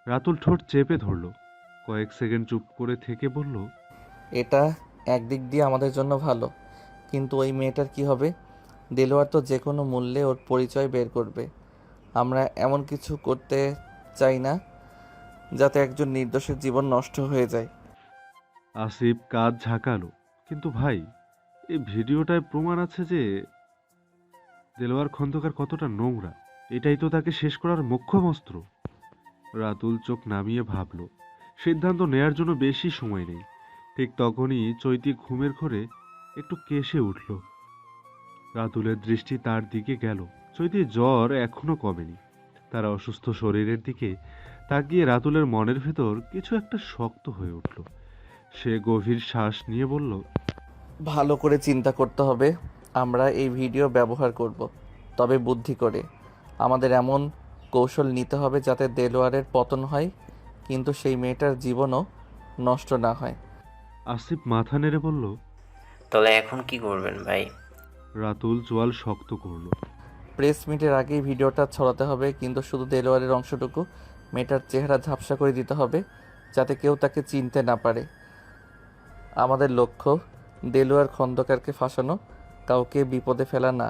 রাতুল ঠোঁট চেপে ধরল, কয়েক সেকেন্ড চুপ করে থেকে বলল, এটা একদিক দিয়ে আমাদের জন্য ভালো, কিন্তু ওই মেয়েটার কি হবে? দেলোয়ার তো যে কোনো মূল্যে ওর পরিচয় বের করবে। আমরা এমন কিছু করতে চাই না যাতে একজন নির্দোষের জীবন নষ্ট হয়ে যায়। আসিফ কাঁধ ঝাঁকালো। কিন্তু ভাই, এই ভিডিওটায় প্রমাণ আছে যে দেলোয়ার খন্দকার কতটা নোংরা। এটাই তো তাকে শেষ করার মোক্ষম অস্ত্র। রাতুল চোখ নামিয়ে ভাবল, সিদ্ধান্ত নেয়ার জন্য বেশি সময় নেই। ঠিক তখনই চৈতি ঘুমের ঘোরে একটু কেশে উঠল। রাতুলের দৃষ্টি তার দিকে গেল। চৈতির জ্বর এখনো কমেনি। তার অসুস্থ শরীরের দিকে তাকিয়ে রাতুলের মনের ভেতর কিছু একটা শক্ত হয়ে উঠল। সে গভীর শ্বাস নিয়ে বলল, ভালো করে চিন্তা করতে হবে। আমরা এই ভিডিও ব্যবহার করব, তবে বুদ্ধি করে। আমাদের এমন কৌশল নিতে হবে যাতে দেলোয়ারের পতন হয়, কিন্তু সেই মেয়েটার জীবনও নষ্ট না হয়। আসিফ মাথা নেড়ে বলল। তাহলে এখন কি করবেন ভাই? রাতুল চোয়াল শক্ত করল। প্রেস মিটের আগেই ভিডিওটা ছড়াতে হবে, কিন্তু শুধু দেলোয়ারের অংশটুকু। মেয়েটার চেহারা ঝাপসা করে দিতে হবে যাতে কেউ তাকে চিনতে না পারে। আমাদের লক্ষ্য দেলোয়ার খন্দকারকে ফাঁসানো, কাউকে বিপদে ফেলা না।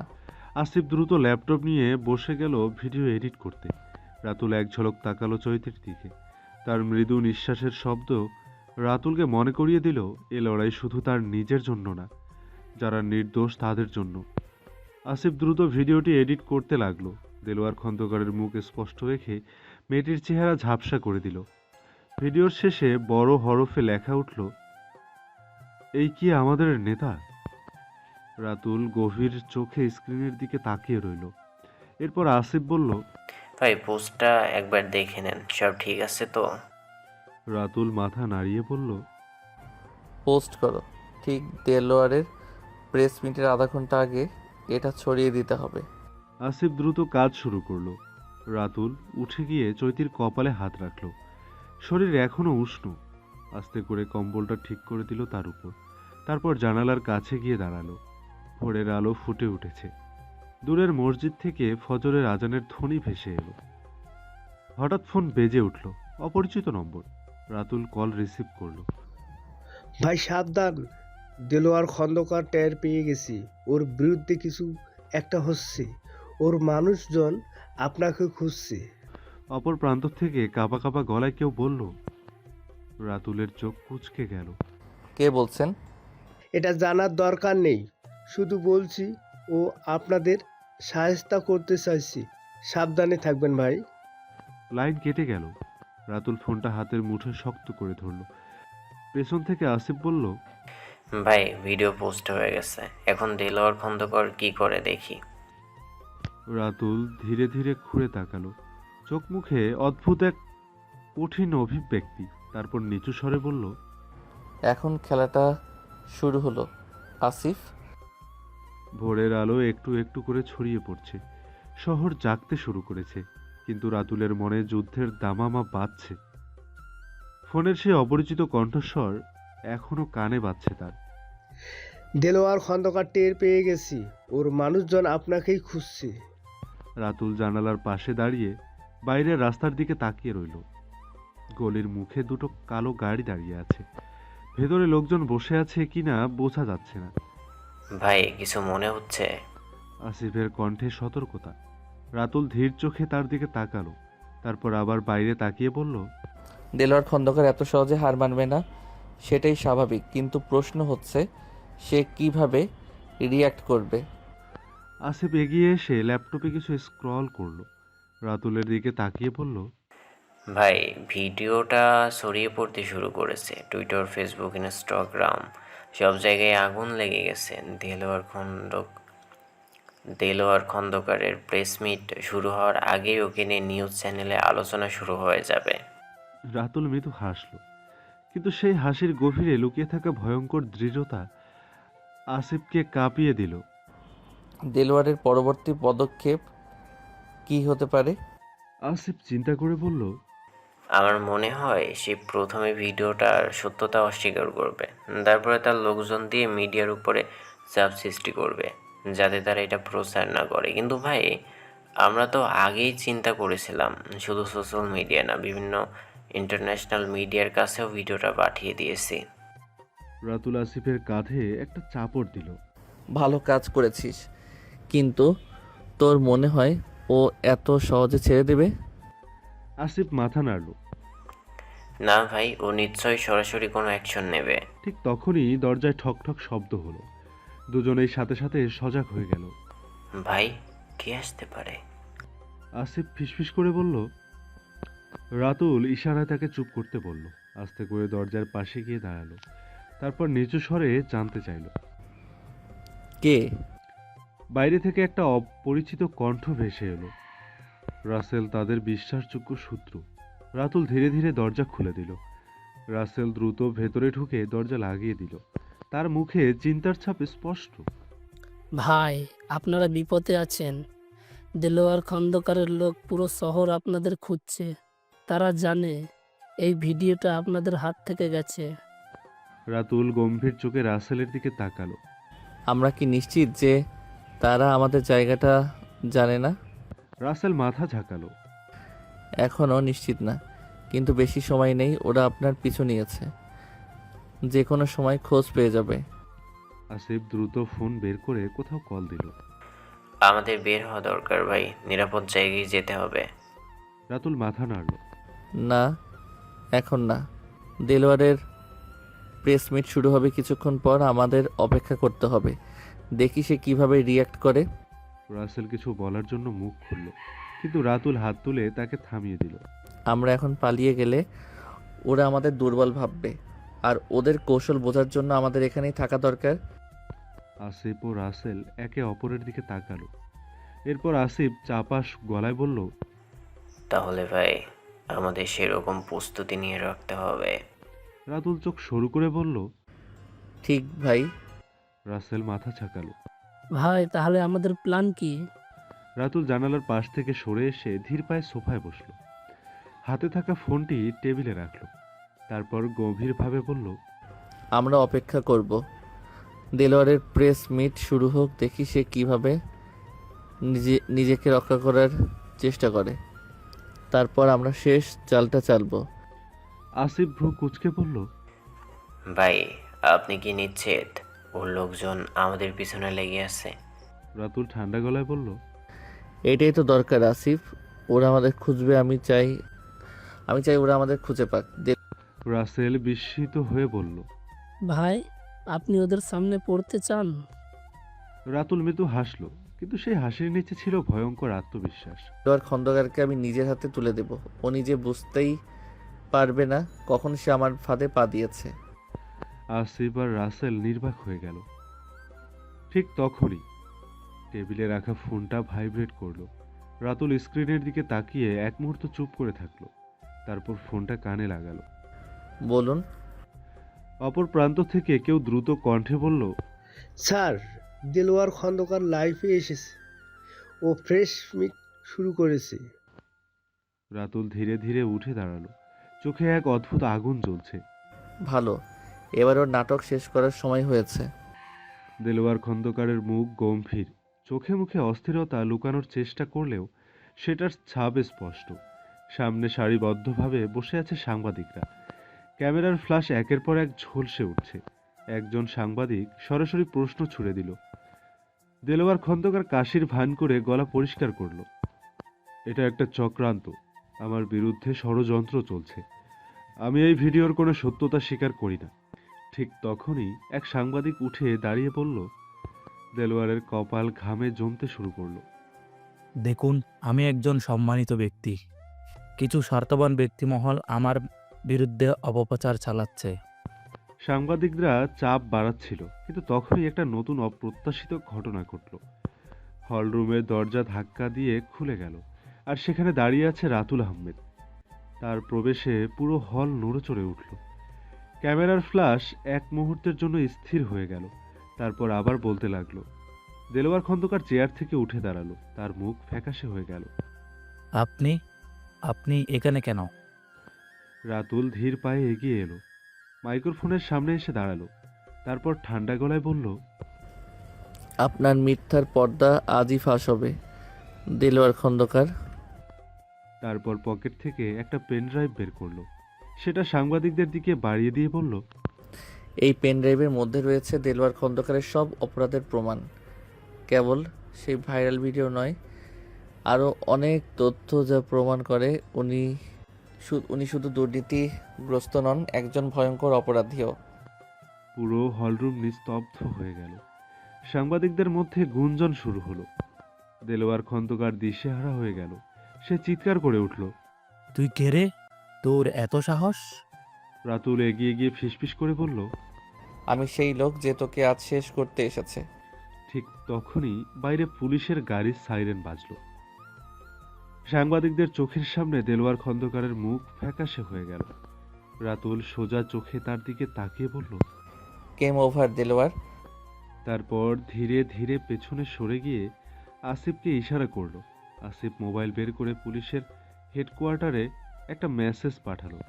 আসিফ দ্রুত ল্যাপটপ নিয়ে বসে গেল ভিডিও এডিট করতে। রাতুল এক ঝলক তাকালো চৈতির দিকে। তার মৃদু নিঃশ্বাসের শব্দ রাতুলকে মনে করিয়ে দিল, এ লড়াই শুধু তার নিজের জন্য না, যারা নির্দোষ তাদের জন্য। আসিফ দ্রুত ভিডিওটি এডিট করতে লাগলো। দেলোয়ার খন্দকারের মুখ স্পষ্ট রেখে মেয়েটির চেহারা ঝাপসা করে দিল। ভিডিওর শেষে বড় হরফে লেখা উঠল, এই কি আমাদের নেতা? রাতুল গভীর চোখে স্ক্রিনের দিকে তাকিয়ে রইল। এরপর আসিফ বলল, ভাই পোস্টটা একবার দেখে নেন, সব ঠিক আছে তো? রাতুল মাথা নাড়িয়ে বলল, পোস্ট করো। ঠিক দেলোয়ারের প্রেস মিটের আধা ঘন্টা আগে এটা ছড়িয়ে দিতে হবে। আসিফ দ্রুত কাজ শুরু করলো। রাতুল উঠে গিয়ে চৈতির কপালে হাত রাখল। শরীর এখনো উষ্ণ। আস্তে করে কম্বলটা ঠিক করে দিল তার উপর। তারপর জানালার কাছে গিয়ে দাঁড়ালো। ভোরের আলো ফুটে উঠেছে। দূরের মসজিদ থেকে ফজরের আজানের ধ্বনি ভেসে এলো। হঠাৎ ফোন বেজে উঠল। অপরিচিত নম্বর। রাতুল কল রিসিভ করলো। ভাই সাবধান, দেলোয়ার খন্দকার টের পেয়ে গেছি। ওর বিরুদ্ধে কিছু একটা হচ্ছে। ওর মানুষজন আপনাকে খুঁজছে। অপর প্রান্ত থেকে কাঁপা কাঁপা গলায় কেউ বলল। রাতুলের চোখ কুঁচকে গেল। কে বলছেন? এটা জানার দরকার নেই, শুধু বলছি ও আপনাদের সাহায্য করতে চাইছি। সাবধানে থাকবেন ভাই। লাইন কেটে গেল। রাতুল ফোনটা হাতের মুঠোয় শক্ত করে ধরল। পেছন থেকে আসিফ বলল, ভাই ভিডিও পোস্ট হয়ে গেছে, এখন দেলোয়ার খন্দকার কি করে দেখি। রাতুল ধীরে ধীরে ঘুরে তাকালো। চোখ মুখে অদ্ভুত এক কঠিন অভিব্যক্তি। তারপর নিচু স্বরে বলল, এখন খেলাটা শুরু হলো, আসিফ। ভোরের আলো একটু একটু করে ছড়িয়ে পড়ছে। শহর জাগতে শুরু করেছে। কিন্তু রাতুলের মনে যুদ্ধের দামামা বাজছে। ফোনের সেই অপরিচিত কণ্ঠস্বর এখনো কানে বাজছে তার। দেলোয়ার খন্দকার টের পেয়ে গেছি। ওর মানুষজন আপনাকেই খুঁজছে। রাতুল জানালার পাশে দাঁড়িয়ে বাইরের রাস্তার দিকে তাকিয়ে রইল। গলির মুখে দুটো কালো গাড়ি দাঁড়িয়ে আছে। ভেতরে লোকজন বসে আছে কিনা বোঝা যাচ্ছে না। ভাই কিছু মনে হচ্ছে? আসিফের কণ্ঠে সতর্কতা। রাতুল ধীর চোখে তার দিকে তাকালো। তারপর আবার বাইরে তাকিয়ে বলল, দেলোয়ার খন্দকার এত সহজে হার মানবে না, সেটাই স্বাভাবিক, কিন্তু প্রশ্ন হচ্ছে সে কিভাবে রিয়্যাক্ট করবে। আসিফ এগিয়ে এসে ল্যাপটপে কিছু স্ক্রল করলো। রাতুলের দিকে তাকিয়ে বলল, ভাই ভিডিওটা ছড়িয়ে পড়তে শুরু করেছে, টুইটার, ফেসবুক, ইনস্টাগ্রাম, সব জায়গায় আগুন লেগে গেছে। দেলোয়ার খন্দকারের প্রেস মিট শুরু হওয়ার আগেই ওকে নিয়ে নিউজ চ্যানেলে আলোচনা শুরু হয়ে যাবে। রাতুল মৃদু হাসল। কিন্তু সেই হাসির গভীরে লুকিয়ে থাকা ভয়ঙ্কর দৃঢ়তা আসিফকে কাঁপিয়ে দিল। দেলোয়ারের পরবর্তী পদক্ষেপ কি হতে পারে? আসিফ চিন্তা করে বলল, আমার মনে হয় সে প্রথমে ভিডিওটার সত্যতা অস্বীকার করবে, তারপরে তার লোকজন দিয়ে মিডিয়ার উপরে চাপ সৃষ্টি করবে যাতে তারা এটা প্রচার না করে। কিন্তু ভাই আমরা তো আগেই চিন্তা করেছিলাম, শুধু সোশ্যাল মিডিয়া না, বিভিন্ন ইন্টারন্যাশনাল মিডিয়ার কাছেও ভিডিওটা পাঠিয়ে দিয়েছি। রাতুল আসিফের কাঁধে একটা চাপড় দিল। ভালো কাজ করেছিস, কিন্তু তোর মনে হয় ও এত সহজে ছেড়ে দেবে? আসিফ মাথা নাড়ল। না ভাই, ও নিশ্চয়ই সরাসরি কোনো অ্যাকশন নেবে। ঠিক তখনই দরজায় ঠক ঠক শব্দ হলো। দুজনেই সাথে সাথে সজাগ হয়ে গেল। ভাই, কে আসতে পারে? আসিফ ফিসফিস করে বলল। রাতুল ইশারায় তাকে চুপ করতে বলল। আস্তে করে দরজার পাশে গিয়ে দাঁড়ালো। তারপর নিচু স্বরে জানতে চাইল। কে? বাইরে থেকে একটা অপরিচিত কণ্ঠ ভেসে এলো। রাসেল তাদের বিশ্বাসযোগ্য শত্রু। রাতুল ধীরে ধীরে দরজা খুলে দিল। রাসেল দ্রুত ভেতরে ঢুকে দরজা লাগিয়ে দিল। তার মুখে চিন্তার ছাপ স্পষ্ট। ভাই, আপনারা বিপদে আছেন। দেলোয়ার খন্দকারের লোক পুরো শহর আপনাদের খুঁজছে। তারা জানে এই ভিডিওটা আপনাদের হাত থেকে গেছে। রাতুল গম্ভীর চোখে রাসেলের দিকে তাকালো। আমরা কি নিশ্চিত যে তারা আমাদের জায়গাটা জানে না? রাসেল মাথা ঝাঁকালো। এখনও নিশ্চিত না, কিন্তু বেশি সময় নেই। ওরা আপনার পিছু নিয়েছে, যে কোনো সময় খোঁজ পেয়ে যাবে। আসিফ দ্রুত ফোন বের করে কোথাও কল দিল। আমাদের বের হওয়া দরকার ভাই, নিরাপদ জায়গায় যেতে হবে। রাতুল মাথা নাড়ল। না, এখন না। দেলোয়ারের প্রেস মিট শুরু হবে কিছুক্ষণ পর, আমাদের অপেক্ষা করতে হবে। দেখি সে কিভাবে রিয়্যাক্ট করে। রাসেল কিছু বলার জন্য মুখ খুলল, কিন্তু রাতুল হাত তুলে তাকে থামিয়ে দিল। আমরা এখন পালিয়ে গেলে ওরা আমাদের দুর্বল ভাববে, আর ওদের কৌশল বোঝার জন্য আমাদের এখানেই থাকা দরকার। আসিফ ও রাসেল একে অপরের দিকে তাকালো। এরপর আসিফ চাপাস গলায় বলল। তাহলে ভাই, আমাদের সেরকম প্রস্তুতি নিয়ে রাখতে হবে। রাতুল চোখ সরু করে বলল। ঠিক ভাই। রাসেল মাথা ঝাঁকালো। ভাই, তাহলে আমাদের প্ল্যান কি? রাতুল জানালার পাশ থেকে সরে এসে ধীর পায়ে সোফায় বসল। হাতে থাকা ফোনটি টেবিলে রাখল। তারপর গভীরভাবে বলল। আমরা অপেক্ষা করব। দেলোয়ারের প্রেস মিট শুরু হোক, দেখি সে কিভাবে নিজেকে রক্ষা করার চেষ্টা করে। তারপর আমরা শেষ চালটা চালবো। আসিফ ভ্রু কুঁচকে বলল। ভাই, আপনি কি নিশ্চিত ওর লোকজন আমাদের পিছনে লেগে আছে? রাতুল ঠান্ডা গলায় বলল। এটাই তো দরকার আসিফ। ওরা আমাদের খুঁজবে, আমি চাই ওরা আমাদের খুঁজে পাক। রাসেল বিস্মিত হয়ে বলল। ভাই, আপনি ওদের সামনে পড়তে চান? রাতুল মৃদু হাসল, কিন্তু সেই হাসির নিচে ছিল ভয়ঙ্কর আত্মবিশ্বাস। দেলোয়ার খন্দকারকে আমি নিজের হাতে তুলে দেব। ও নিজে বুঝতেই পারবে না কখন সে আমার ফাঁদে পা দিয়েছে। আসিফ আর রাসেল নির্বাক হয়ে গেল। ঠিক তখনই টেবিলে রাখা ফোনটা ভাইব্রেট করলো। রাতুল স্ক্রিনের দিকে তাকিয়ে এক মুহূর্ত চুপ করে থাকলো। তারপর ফোনটা কানে লাগালো। বলুন। অপর প্রান্ত থেকে কেউ দ্রুত কণ্ঠে বলল। স্যার, দেলোয়ার খন্দকার লাইফে এসেছে। ও ফ্রেশ মিট শুরু করেছে। রাতুল ধীরে ধীরে উঠে দাঁড়ালো। চোখে এক অদ্ভুত আগুন জ্বলছে। ভালো, এবার ওর নাটক শেষ করার সময় হয়েছে। দেলোয়ার খন্দকারের মুখ গম্ভীর। চোখে মুখে অস্থিরতা লুকানোর চেষ্টা করলেও সেটার ছাপ স্পষ্ট। সামনে সারিবদ্ধভাবে বসে আছে সাংবাদিকরা। ক্যামেরার ফ্ল্যাশ একের পর এক ঝলসে উঠছে। একজন সাংবাদিক সরাসরি প্রশ্ন ছুড়ে দিল। দেলোয়ার খন্দকার কাশির ভান করে গলা পরিষ্কার করল। এটা একটা চক্রান্ত। আমার বিরুদ্ধে ষড়যন্ত্র চলছে। আমি এই ভিডিওর কোনো সত্যতা স্বীকার করি না। ঠিক তখনই এক সাংবাদিক উঠে দাঁড়িয়ে বলল। দেলোয়ারের কপাল ঘামে জমতে শুরু করলো। দেখুন, আমি একজন সম্মানিত ব্যক্তি। কিছু স্বার্থবান ব্যক্তিমহল আমার বিরুদ্ধে অপপ্রচার চালাচ্ছে। সাংবাদিকরা চাপ বাড়াচ্ছিল, কিন্তু তখনই একটা নতুন অপ্রত্যাশিত ঘটনা ঘটল। হলরুমের দরজা ধাক্কা দিয়ে খুলে গেল, আর সেখানে দাঁড়িয়ে আছে রাতুল আহমেদ। তার প্রবেশে পুরো হল নড়েচড়ে উঠল। ক্যামেরার ফ্ল্যাশ এক মুহূর্তের জন্য স্থির হয়ে গেল, তারপর আবার বলতে লাগলো। দেলোয়ার খন্দকার চেয়ার থেকে উঠে দাঁড়ালো। তার মুখ ফ্যাকাশে হয়ে গেল। আপনি আপনি এখানে কেন? রাতুল ধীর পায়ে এগিয়ে এলো, মাইক্রোফোনের সামনে এসে দাঁড়ালো। তারপর ঠান্ডা গলায় বলল। আপনার মিথ্যার পর্দা আজই ফাঁস হবে। দেলোয়ার খন্দকার। তারপর পকেট থেকে একটা পেন ড্রাইভ বের করলো। সেটা সাংবাদিকদের দিকে বাড়িয়ে দিয়ে বলল, এই পেন ড্রাইভের মধ্যে রয়েছে দেলোয়ার খন্দকারের সব অপরাধের প্রমাণ। কেবল সেই ভাইরাল ভিডিও নয়, আরও অনেক তথ্য যা প্রমাণ করে উনি শুধু দুর্নীতিগ্রস্ত নন, একজন ভয়ঙ্কর অপরাধীও। পুরো হলরুম নিস্তব্ধ হয়ে গেল। সাংবাদিকদের মধ্যে গুঞ্জন শুরু হলো। দেলোয়ার খন্দকার দিশেহারা হয়ে গেল। সে চিৎকার করে উঠল। তুই কে রে? তোর এত সাহস? রাতুল এগিয়ে গিয়ে ফিসফিস করে বলল, আমি সেই লোক যে তোকে আজ শেষ করতে এসেছে। ঠিক তখনই বাইরে পুলিশের গাড়ির সাইরেন বাজলো। সাংবাদিকদের চোখের সামনে দেলোয়ার খন্দকারের মুখ ফ্যাকাশে হয়ে গেল। রাতুল সোজা চোখে তার দিকে তাকিয়ে বলল, গেম ওভার দেলোয়ার। তারপর ধীরে ধীরে পেছনে সরে গিয়ে আসিফকে ইশারা করলো। আসিফ মোবাইল বের করে পুলিশের হেডকোয়ার্টারে একটা মেসেজ পাঠালো।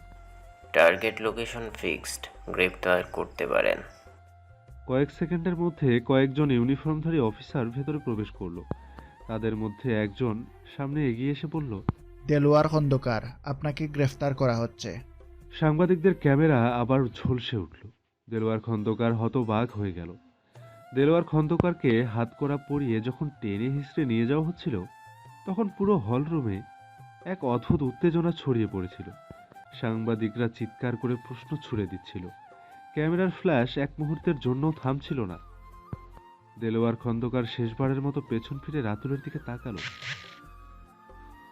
টার্গেট লোকেশন ফিক্সড, গ্রেপ্তার করতে পারেন। কয়েক সেকেন্ডের মধ্যে কয়েকজন ইউনিফর্মধারী অফিসার ভেতরে প্রবেশ করলো। তাদের মধ্যে একজন সামনে এগিয়ে এসে বলল, দেলোয়ার খন্দকার, আপনাকে গ্রেফতার করা হচ্ছে। সাংবাদিকদের ক্যামেরা আবার ঝলসে উঠল। দেলোয়ার খন্দকার হতবাক হয়ে গেল। দেলোয়ার খন্দকারকে হাতকড়া পরিয়ে যখন টেনে হিঁচড়ে নিয়ে যাওয়া হচ্ছিল, তখন পুরো হলরুমে এক অদ্ভুত উত্তেজনা ছড়িয়ে পড়েছিল। সাংবাদিকরা চিৎকার করে প্রশ্ন ছুড়ে দিচ্ছিল। ক্যামেরার ফ্ল্যাশ এক মুহূর্তের জন্য থামছিল না। দেলোয়ার খন্দকার শেষবারের মতো পেছন ফিরে রাতুলের দিকে তাকালো।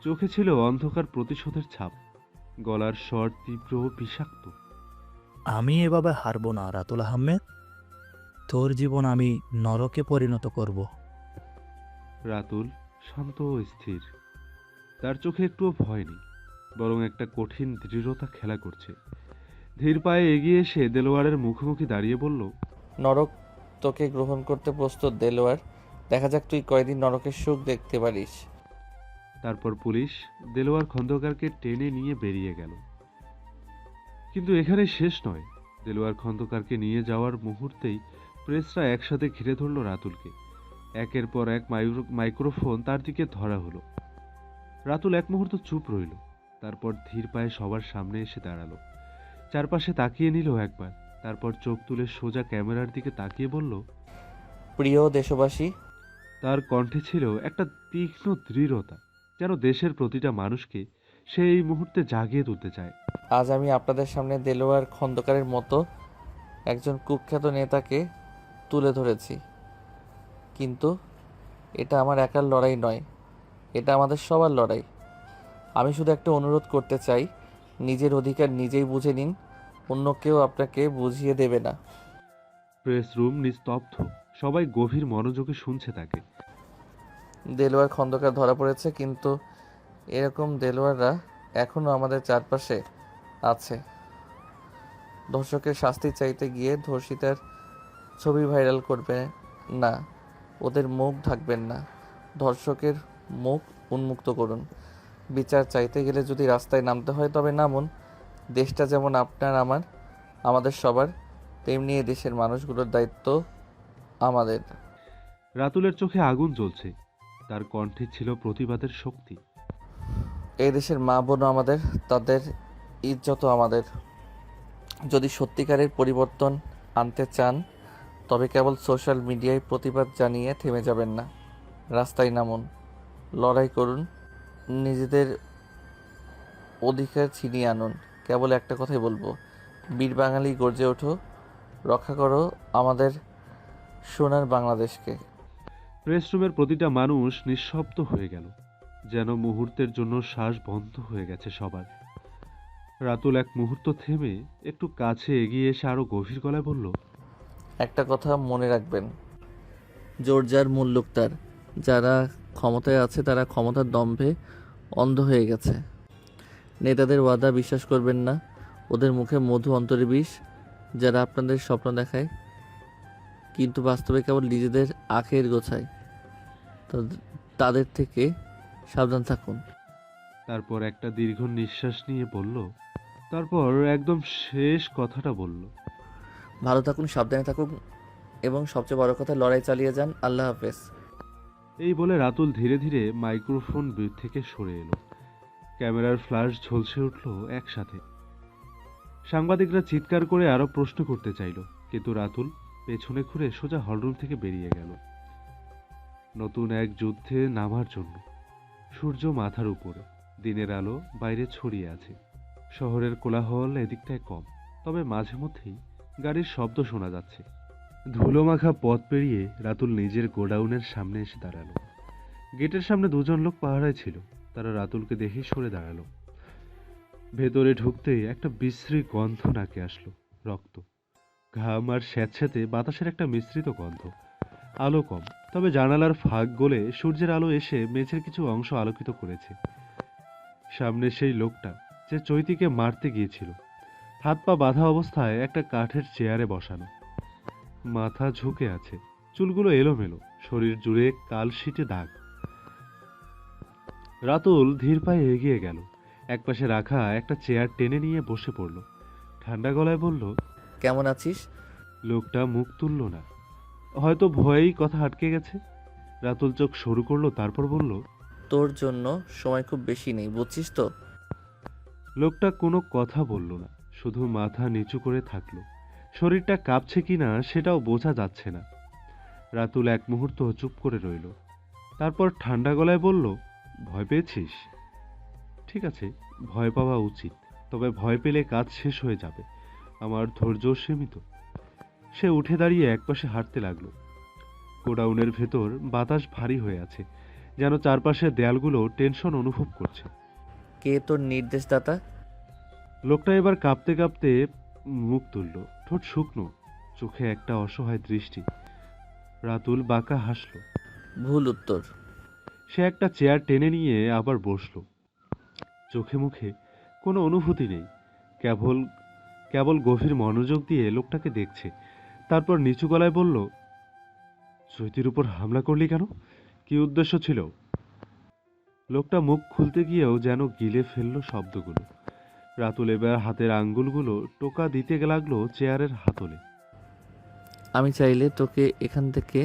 চোখে ছিল অন্ধকার প্রতিশোধের ছাপ। গলার স্বর তীব্র ও বিষাক্ত। আমি এভাবে হারবো না রাতুল আহমেদ। তোর জীবন আমি নরকে পরিণত করব। রাতুল শান্ত ও স্থির। তার চোখে একটুও ভয় নেই, বরং একটা কঠিন দৃঢ়তা খেলা করছে। ধীর পায়ে এগিয়ে এসে দেলোয়ারের মুখোমুখি দাঁড়িয়ে বলল, নরক তোকে গ্রহণ করতে প্রস্তুত দেলোয়ার। দেখা যাক তুই কয়দিন নরকের সুখ দেখতে পারিস। তারপর পুলিশ দেলোয়ার খন্দকারকে টেনে নিয়ে বেরিয়ে গেল। কিন্তু এখানে শেষ নয়। দেলোয়ার খন্দকারকে নিয়ে যাওয়ার মুহূর্তেই প্রেসরা একসাথে ঘিরে ধরল রাতুলকে। একের পর এক মাইক্রোফোন তার দিকে ধরা হলো। রাতুল এক মুহূর্ত চুপ রইল। তারপর ধীর পায়ে সবার সামনে এসে দাঁড়ালো। চারপাশে তাকিয়ে নিল একবার, তারপর চোখ তুলে সোজা ক্যামেরার দিকে তাকিয়ে বলল, প্রিয় দেশবাসী, তার কণ্ঠে ছিল একটা তীক্ষ্ণ দৃঢ়তা, যেন দেশের প্রতিটা মানুষকে সে এই মুহূর্তে জাগিয়ে তুলতে চায়। আজ আমি আপনাদের সামনে দেলোয়ার খন্দকারের মতো একজন কুখ্যাত নেতাকে তুলে ধরেছি। কিন্তু এটা আমার একার লড়াই নয়, এটা আমাদের সবার লড়াই। আমি শুধু একটা অনুরোধ করতে চাই, নিজের অধিকার নিজেই বুঝে নিন, অন্য কেউ আপনাকে বুঝিয়ে দেবে না। প্রেস রুম নিস্তব্ধ। সবাই গভীর মনোযোগে শুনছে তাকে। দেলোয়ার খন্দকার ধরা পড়েছে, কিন্তু এরকম দেলোয়াররা এখনও আমাদের চারপাশে আছে। ধর্ষকের শাস্তি চাইতে গিয়ে ধর্ষিতার ছবি ভাইরাল করবে না, ওদের মুখ ঢাকবেন না, ধর্ষকের মুখ উন্মুক্ত করুন। বিচার চাইতে গেলে যদি রাস্তায় নামতে হয় তবে নামুন। দেশটা যেমন আপনার আমাদের সবার, তেমনি এই দেশের মানুষগুলোর দায়িত্ব আমাদের। রাতুলের চোখে আগুন জ্বলছে। তার কণ্ঠে ছিল প্রতিবাদের শক্তি। এই দেশের মা বোনও আমাদের, তাদের ইজ্জতও আমাদের। যদি সত্যিকারের পরিবর্তন আনতে চান তবে কেবল সোশ্যাল মিডিয়ায় প্রতিবাদ জানিয়ে থেমে যাবেন না। রাস্তায় নামুন, লড়াই করুন, নিজেদের অধিকার ছিনিয়ে আনুন। কেবল একটা কথাই বলবো, বীর বাঙালি গর্জে ওঠো, রক্ষা করো আমাদের সোনার বাংলাদেশকে। প্রেস রুমের প্রতিটা মানুষ নিঃশব্দ হয়ে গেল, যেন মুহূর্তের জন্য শ্বাস বন্ধ হয়ে গেছে সবার। রাতুল এক মুহূর্ত থেমে একটু কাছে এগিয়ে এসে আরো গভীর গলায় বলল, একটা কথা মনে রাখবেন, জোর যার মুল্লুক তার। যারা ক্ষমতায় আছে তারা ক্ষমতার দম্ভে অন্ধ হয়ে গেছে। নেতাদের ওয়াদা বিশ্বাস করবেন না, ওদের মুখে মধু অন্তরে বিষ। যারা আপনাদের স্বপ্ন দেখায় কিন্তু বাস্তবে কেবল নিজেদের আখের গোছায়, তাদের থেকে সাবধান থাকুন। তারপর একটা দীর্ঘ নিঃশ্বাস নিয়ে বলল, তারপর একদম শেষ কথাটা বলল, ভালো থাকুন, সাবধানে থাকুন এবং সবচেয়ে বড় কথা, লড়াই চালিয়ে যান। আল্লাহ হাফেজ। এই বলে রাতুল ধীরে ধীরে মাইক্রোফোন বুথ থেকে সরে এলো। ক্যামেরার ফ্ল্যাশ ঝলসে উঠল একসাথে। সাংবাদিকরা চিৎকার করে আরো প্রশ্ন করতে চাইল, কিন্তু রাতুল পেছনে ঘুরে সোজা হলরুম থেকে বেরিয়ে গেল নতুন এক যুদ্ধে নামার জন্য। সূর্য মাথার উপরে, দিনের আলো বাইরে ছড়িয়ে আছে। শহরের কোলাহল এদিকটায় কম, তবে মাঝে মধ্যেই গাড়ির শব্দ শোনা যাচ্ছে। ধুলোমাখা পথ পেরিয়ে রাতুল নিজের গোডাউনের সামনে এসে দাঁড়ালো। গেটের সামনে দুজন লোক পাহারায় ছিল। তারা রাতুলকে দেখেই সরে দাঁড়ালো। ভেতরে ঢুকতেই একটা বিশ্রী গন্ধ নাকে আসলো। রক্ত, ঘাম আর স্যাঁতস্যাঁতে বাতাসের একটা মিশ্রিত গন্ধ। আলো কম, তবে জানালার ফাঁক গলে সূর্যের আলো এসে মেঝের কিছু অংশ আলোকিত করেছে। সামনে সেই লোকটা যে চৈতিকে মারতে গিয়েছিল, হাত পা বাঁধা অবস্থায় একটা কাঠের চেয়ারে বসানো, মাথা ঝুঁকে আছে, চুলগুলো এলোমেলো, শরীর জুড়ে কালশিটে দাগ। রাতুল ধীর পায়ে এগিয়ে গেল, একপাশে রাখা একটা চেয়ার টেনে নিয়ে বসে পড়ল। ঠান্ডা গলায় বলল, কেমন আছিস? লোকটা মুখ তুলল না, হয়তো ভয়েই কথা আটকে গেছে। রাতুল চোখ সরু করলো, তারপর বলল, তোর জন্য সময় খুব বেশি নেই, বুঝছিস তো? লোকটা কোনো কথা বলল না, শুধু মাথা নিচু করে থাকলো। শরীরটা কাঁপছে কিনা সেটাও বোঝা যাচ্ছে না। রাতুল এক মুহূর্ত চুপ করে রইল, তারপর ঠান্ডা গলায় বলল, ভয় পেয়েছিস? ঠিক আছে, ভয় পাওয়া উচিত, তবে ভয় পেলে কাজ শেষ হয়ে যাবে। আমার ধৈর্য সীমিত। সে উঠে দাঁড়িয়ে একপাশে হাঁটতে লাগলো। গোডাউনের ভেতর বাতাস ভারী হয়ে আছে, যেন চারপাশের দেয়ালগুলো টেনশন অনুভব করছে। কে তোর নির্দেশদাতা? লোকটা এবার কাঁপতে কাঁপতে মুখ তুলল, ঠোঁট শুকনো, চোখে একটা অসহায় দৃষ্টি। রাতুল বাঁকা হাসল। ভুল উত্তর। সে একটা চেয়ার টেনে নিয়ে আবার বসল। চোখে মুখে কোনো অনুভূতি নেই, কেবল কেবল গভীর মনোযোগ দিয়ে লোকটাকে দেখছে। তারপর নিচু গলায় বলল, চৈতির উপর হামলা করলি কেন? কি উদ্দেশ্য ছিল? লোকটা মুখ খুলতে গিয়েও যেন গিলে ফেলল শব্দগুলো। রাতুল এবার হাতের আঙ্গুলগুলো টোকা দিতে লাগলো চেয়ারের হাতলে। আমি চাইলে তোকে এখান থেকে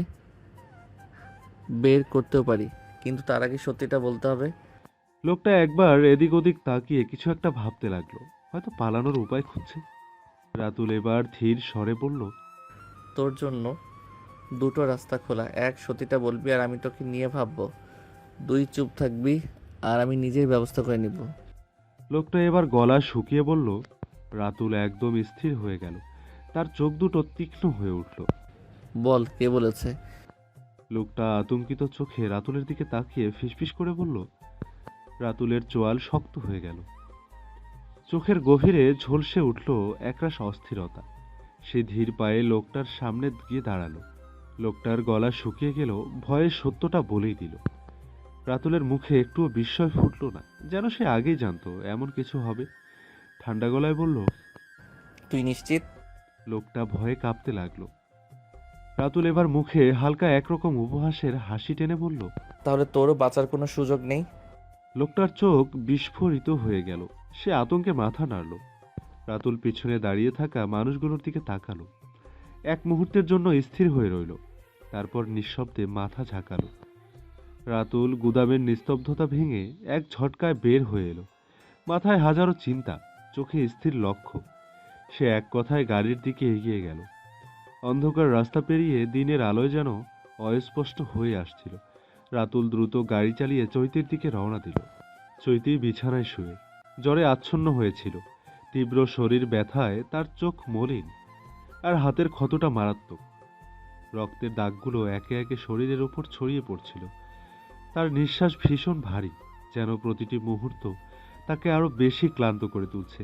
বের করতেও পারি, কিন্তু তার আগে সত্যিটা বলতে হবে। লোকটা একবার এদিক ওদিক তাকিয়ে কিছু একটা ভাবতে লাগলো, হয়তো পালানোর উপায় খুঁজছে। রাতুল এবার ধীর স্বরে বলল, তোর জন্য দুটো রাস্তা খোলা, এক সত্যিটা বলবি আর আমি তোকে নিয়ে ভাববো, দুই চুপ থাকবি আর আমি নিজেই ব্যবস্থা করে নিব। লোকটা এবার গলা শুকিয়ে বলল। রাতুল একদম স্থির হয়ে গেল, তার চোখ দুটো তীক্ষ্ণ হয়ে উঠল। বল, কে বলেছে? লোকটা আতঙ্কিত চোখে রাতুলের দিকে তাকিয়ে ফিসফিস করে বলল। রাতুলের চোয়াল শক্ত হয়ে গেল, চোখের গভীরে ঝলসে উঠল একরাশ অস্থিরতা। সে ধীর পায়ে লোকটার সামনে গিয়ে দাঁড়ালো। লোকটার গলা শুকিয়ে গেল, ভয়ে সত্যটা বলেই দিল। রাতুলের মুখে একটুও বিস্ময় ফুটল না, যেন সে আগেই জানতো এমন কিছু হবে। ঠান্ডা গলায় বলল, তুই নিশ্চিত? লোকটা ভয়ে কাঁপতে লাগলো। রাতুল এবার মুখে হালকা একরকম উপহাসের হাসি টেনে বলল। তাহলে তোরও বাঁচার কোনো সুযোগ নেই। লোকটার চোখ বিস্ফোরিত হয়ে গেল, সে আতঙ্কে মাথা নাড়ল। রাতুল পিছনে দাঁড়িয়ে থাকা মানুষগুলোর দিকে তাকালো, এক মুহূর্তের জন্য স্থির হয়ে রইল, তারপর নিঃশব্দে মাথা ঝাঁকালো। রাতুল গুদামের নিস্তব্ধতা ভেঙে এক ঝটকায় বের হয়ে এলো। মাথায় হাজারো চিন্তা, চোখে স্থির লক্ষ্য। সে এক কথায় গাড়ির দিকে এগিয়ে গেল। অন্ধকার রাস্তা পেরিয়ে দিনের আলোয় যেন অস্পষ্ট হয়ে আসছিল। রাতুল দ্রুত গাড়ি চালিয়ে চৈতির দিকে রওনা দিল। চৈতি বিছানায় শুয়ে জ্বরে আচ্ছন্ন হয়েছিল। তীব্র শরীর ব্যথায় তার চোখ মলিন, আর হাতের ক্ষতটা মারাত্মক। রক্তের দাগগুলো একে একে শরীরের ওপর ছড়িয়ে পড়ছিল। তার নিঃশ্বাস ভীষণ ভারী, যেন প্রতিটি মুহূর্ত তাকে আরো বেশি ক্লান্ত করে তুলছে।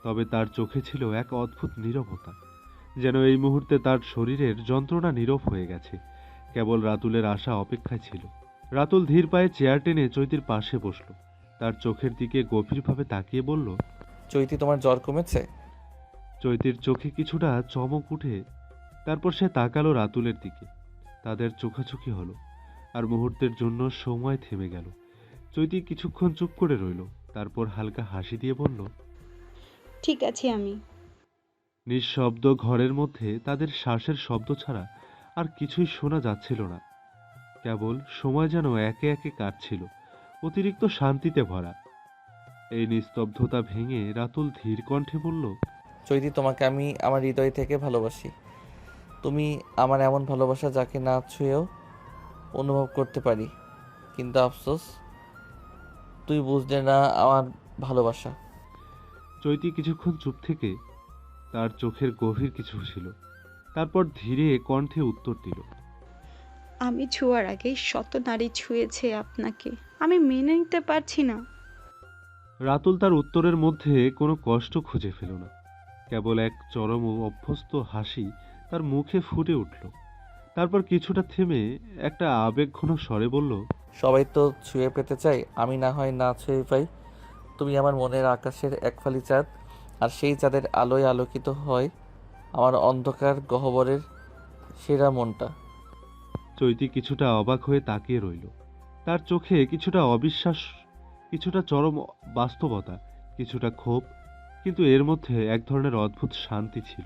তবে তার চোখে ছিল এক অদ্ভুত নীরবতা, যেন এই মুহূর্তে তার শরীরের যন্ত্রণা নীরব হয়ে গেছে, কেবল রাতুলের আশা অপেক্ষায় ছিল। রাতুল ধীর পায়ে চেয়ার টেনে চৈতির পাশে বসল, তার চোখের দিকে গভীরভাবে তাকিয়ে বলল। চৈতি, তোমার জ্বর কমেছে? চৈতির চোখে কিছুটা চমক উঠে, তারপর সে তাকালো রাতুলের দিকে। তাদের চোখাচোখি হলো, আর মুহূর্তের জন্য সময় থেমে গেল। চৈতি কিছুক্ষণ চুপ করে রইল, তারপর হালকা হাসি দিয়ে বলল, ঠিক আছি আমি। নিঃশব্দ ঘরের মধ্যে তাদের শ্বাসের শব্দ ছাড়া আর কিছুই শোনা যাচ্ছিল না। কেবল সময় যেন একে একে কাটছিল, অতিরিক্ত শান্তিতে ভরা। এই নিস্তব্ধতা ভেঙে রাতুল ধীর কণ্ঠে বলল, চৈতি, তোমাকে আমি আমার হৃদয় থেকে ভালোবাসি। তুমি আমার এমন ভালোবাসা যাকে না ছুঁয়েও অনুভব করতে পারি। কিন্তু আফসোস, তুই বুঝলে না আমার ভালোবাসা। চৈতি কিছুক্ষণ চুপ থেকে তার চোখের গভীর কিছু ছিল, তারপর ধীরে কণ্ঠে উত্তর দিল, আমি ছুঁয়ার আগেই শত নারী ছুঁয়েছে আপনাকে। আমি মেনে নিতে পারছি না। রাতুল তার উত্তরের মধ্যে কোনো কষ্ট খুঁজে পেল না, কেবল এক চরম ও অভ্যস্ত হাসি তার মুখে ফুটে উঠল। তারপর কিছুটা থেমে একটা আবেগঘন স্বরে বলল, সবাই তো ছুঁয়ে পেতে চাই, আমি না হয় না ছুঁয়ে পাই। তুমি আমার মনের আকাশের এক ফালি চাঁদ, আর সেই চাঁদের আলোয় আলোকিত হয় আমার অন্ধকার গহ্বরের সেরা মনটা। চৈতি কিছুটা অবাক হয়ে তাকিয়ে রইল। তার চোখে কিছুটা অবিশ্বাস, কিছুটা চরম বাস্তবতা, কিছুটা ক্ষোভ, কিন্তু এর মধ্যে এক ধরনের অদ্ভুত শান্তি ছিল,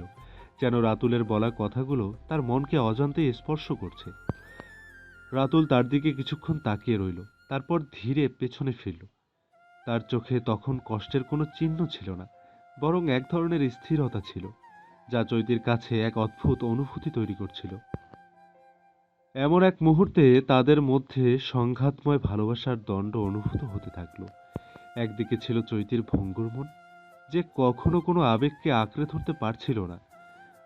যেন রাতুলের বলা কথাগুলো তার মনকে অজান্তেই স্পর্শ করছে। রাতুল তার দিকে কিছুক্ষণ তাকিয়ে রইল, তারপর ধীরে পেছনে ফিরল। তার চোখে তখন কষ্টের কোনো চিহ্ন ছিল না, বরং এক ধরনের স্থিরতা ছিল, যা চৈতির কাছে এক অদ্ভুত অনুভূতি তৈরি করছিল। এমন এক মুহূর্তে তাদের মধ্যে সংঘাতময় ভালোবাসার দণ্ড অনুভূত হতে থাকলো। একদিকে ছিল চৈতির ভঙ্গুর মন, যে কখনো কোনো আবেগকে আঁকড়ে ধরতে পারছিল না,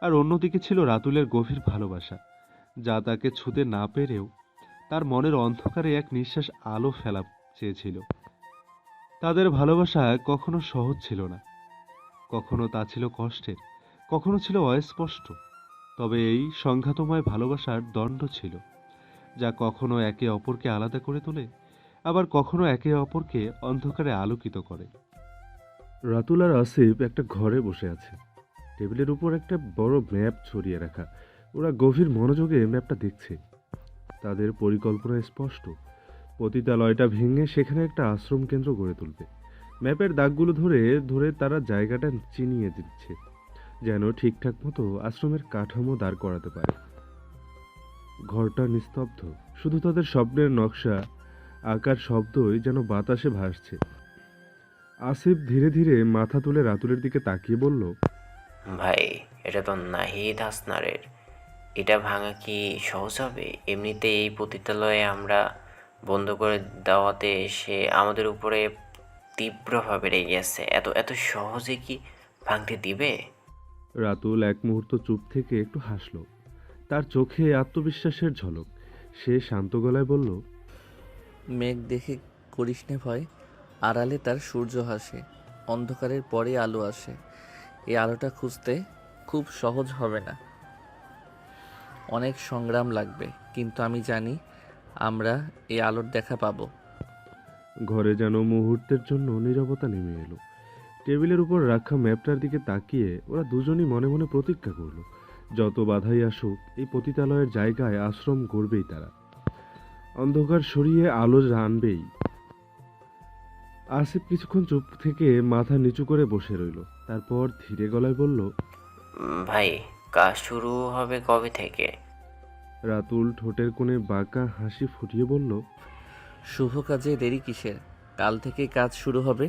আর অন্যদিকে ছিল রাতুলের গভীর ভালোবাসা, যা তাকে ছুঁতে না পেরেও তার মনের অন্ধকারে এক নিঃশ্বাস আলো ফেলা চেয়েছিল। তাদের ভালোবাসা কখনো সহজ ছিল না, কখনো তা ছিল কষ্টের, কখনো ছিল অস্পষ্ট। তবে এই সংঘাতময় ভালোবাসার দণ্ড ছিল, যা কখনো একে অপরকে আলাদা করে তোলে, আবার কখনো একে অপরকে অন্ধকারে আলোকিত করে। রাতুল আর আসিফ একটা ঘরে বসে আছে, টেবিলের উপর একটা বড় ম্যাপ ছড়িয়ে রাখা। ওরা গভীর মনোযোগে ম্যাপটা দেখছে। তাদের পরিকল্পনা স্পষ্ট, পতিতালয়টা ভেঙে সেখানে একটা আশ্রম কেন্দ্র গড়ে তুলবে। ম্যাপের দাগগুলো ধরে ধরে তারা জায়গাটা চিনিয়ে দিচ্ছে, যেন ঠিকঠাক মতো আশ্রমের কাঠামো দাঁড় করাতে পারে। ঘরটা নিস্তব্ধ, শুধু তাদের স্বপ্নের নকশা আঁকার শব্দই যেন বাতাসে ভাসছে। আসিফ ধীরে ধীরে মাথা তুলে রাতুলের দিকে তাকিয়ে বলল, ভাই, এটা তো নাহিদ হাসনারের। এটা ভাঙা কি সহজ হবে? এমনিতে এই পতিতালয়ে আমরা বন্ধ করে দেওয়াতে সে আমাদের উপরে তীব্রভাবে রেগে আছে। এত এত সহজে কি ভাঙতে দিবে? রাতুল এক মুহূর্ত চুপ থেকে একটু হাসল, তার চোখে আত্মবিশ্বাসের ঝলক। সে শান্ত গলায় বলল, মেঘ দেখে করিস নে ভয়, আড়ালে তার সূর্য হাসে, অন্ধকারের পরে আলো আসে। এই আলোটা খুঁজতে খুব সহজ হবে না, অনেক সংগ্রাম লাগবে, কিন্তু আমি জানি আমরা এই আলোর দেখা পাবো। ঘরে যেন মুহূর্তের জন্য নীরবতা নেমে এলো। টেবিলের উপর রাখা ম্যাপটার দিকে তাকিয়ে ওরা দুজনই মনে মনে প্রতিজ্ঞা করল, যত বাধাই আসুক এই পতিতালয়ের জায়গায় আশ্রম গড়বেই তারা, অন্ধকার সরিয়ে আলো আনবেই। আসিফ কিছুক্ষণ চুপ থেকে মাথা নিচু করে বসে রইল, তারপর ধীরে গলায় বলল, ভাই, কাজ শুরু হবে কবে থেকে? রাতুল ঠোঁটের কোণে বাঁকা হাসি ফুটিয়ে বলল, শুভ কাজে দেরি কিসের, কাল থেকেই কাজ শুরু হবে।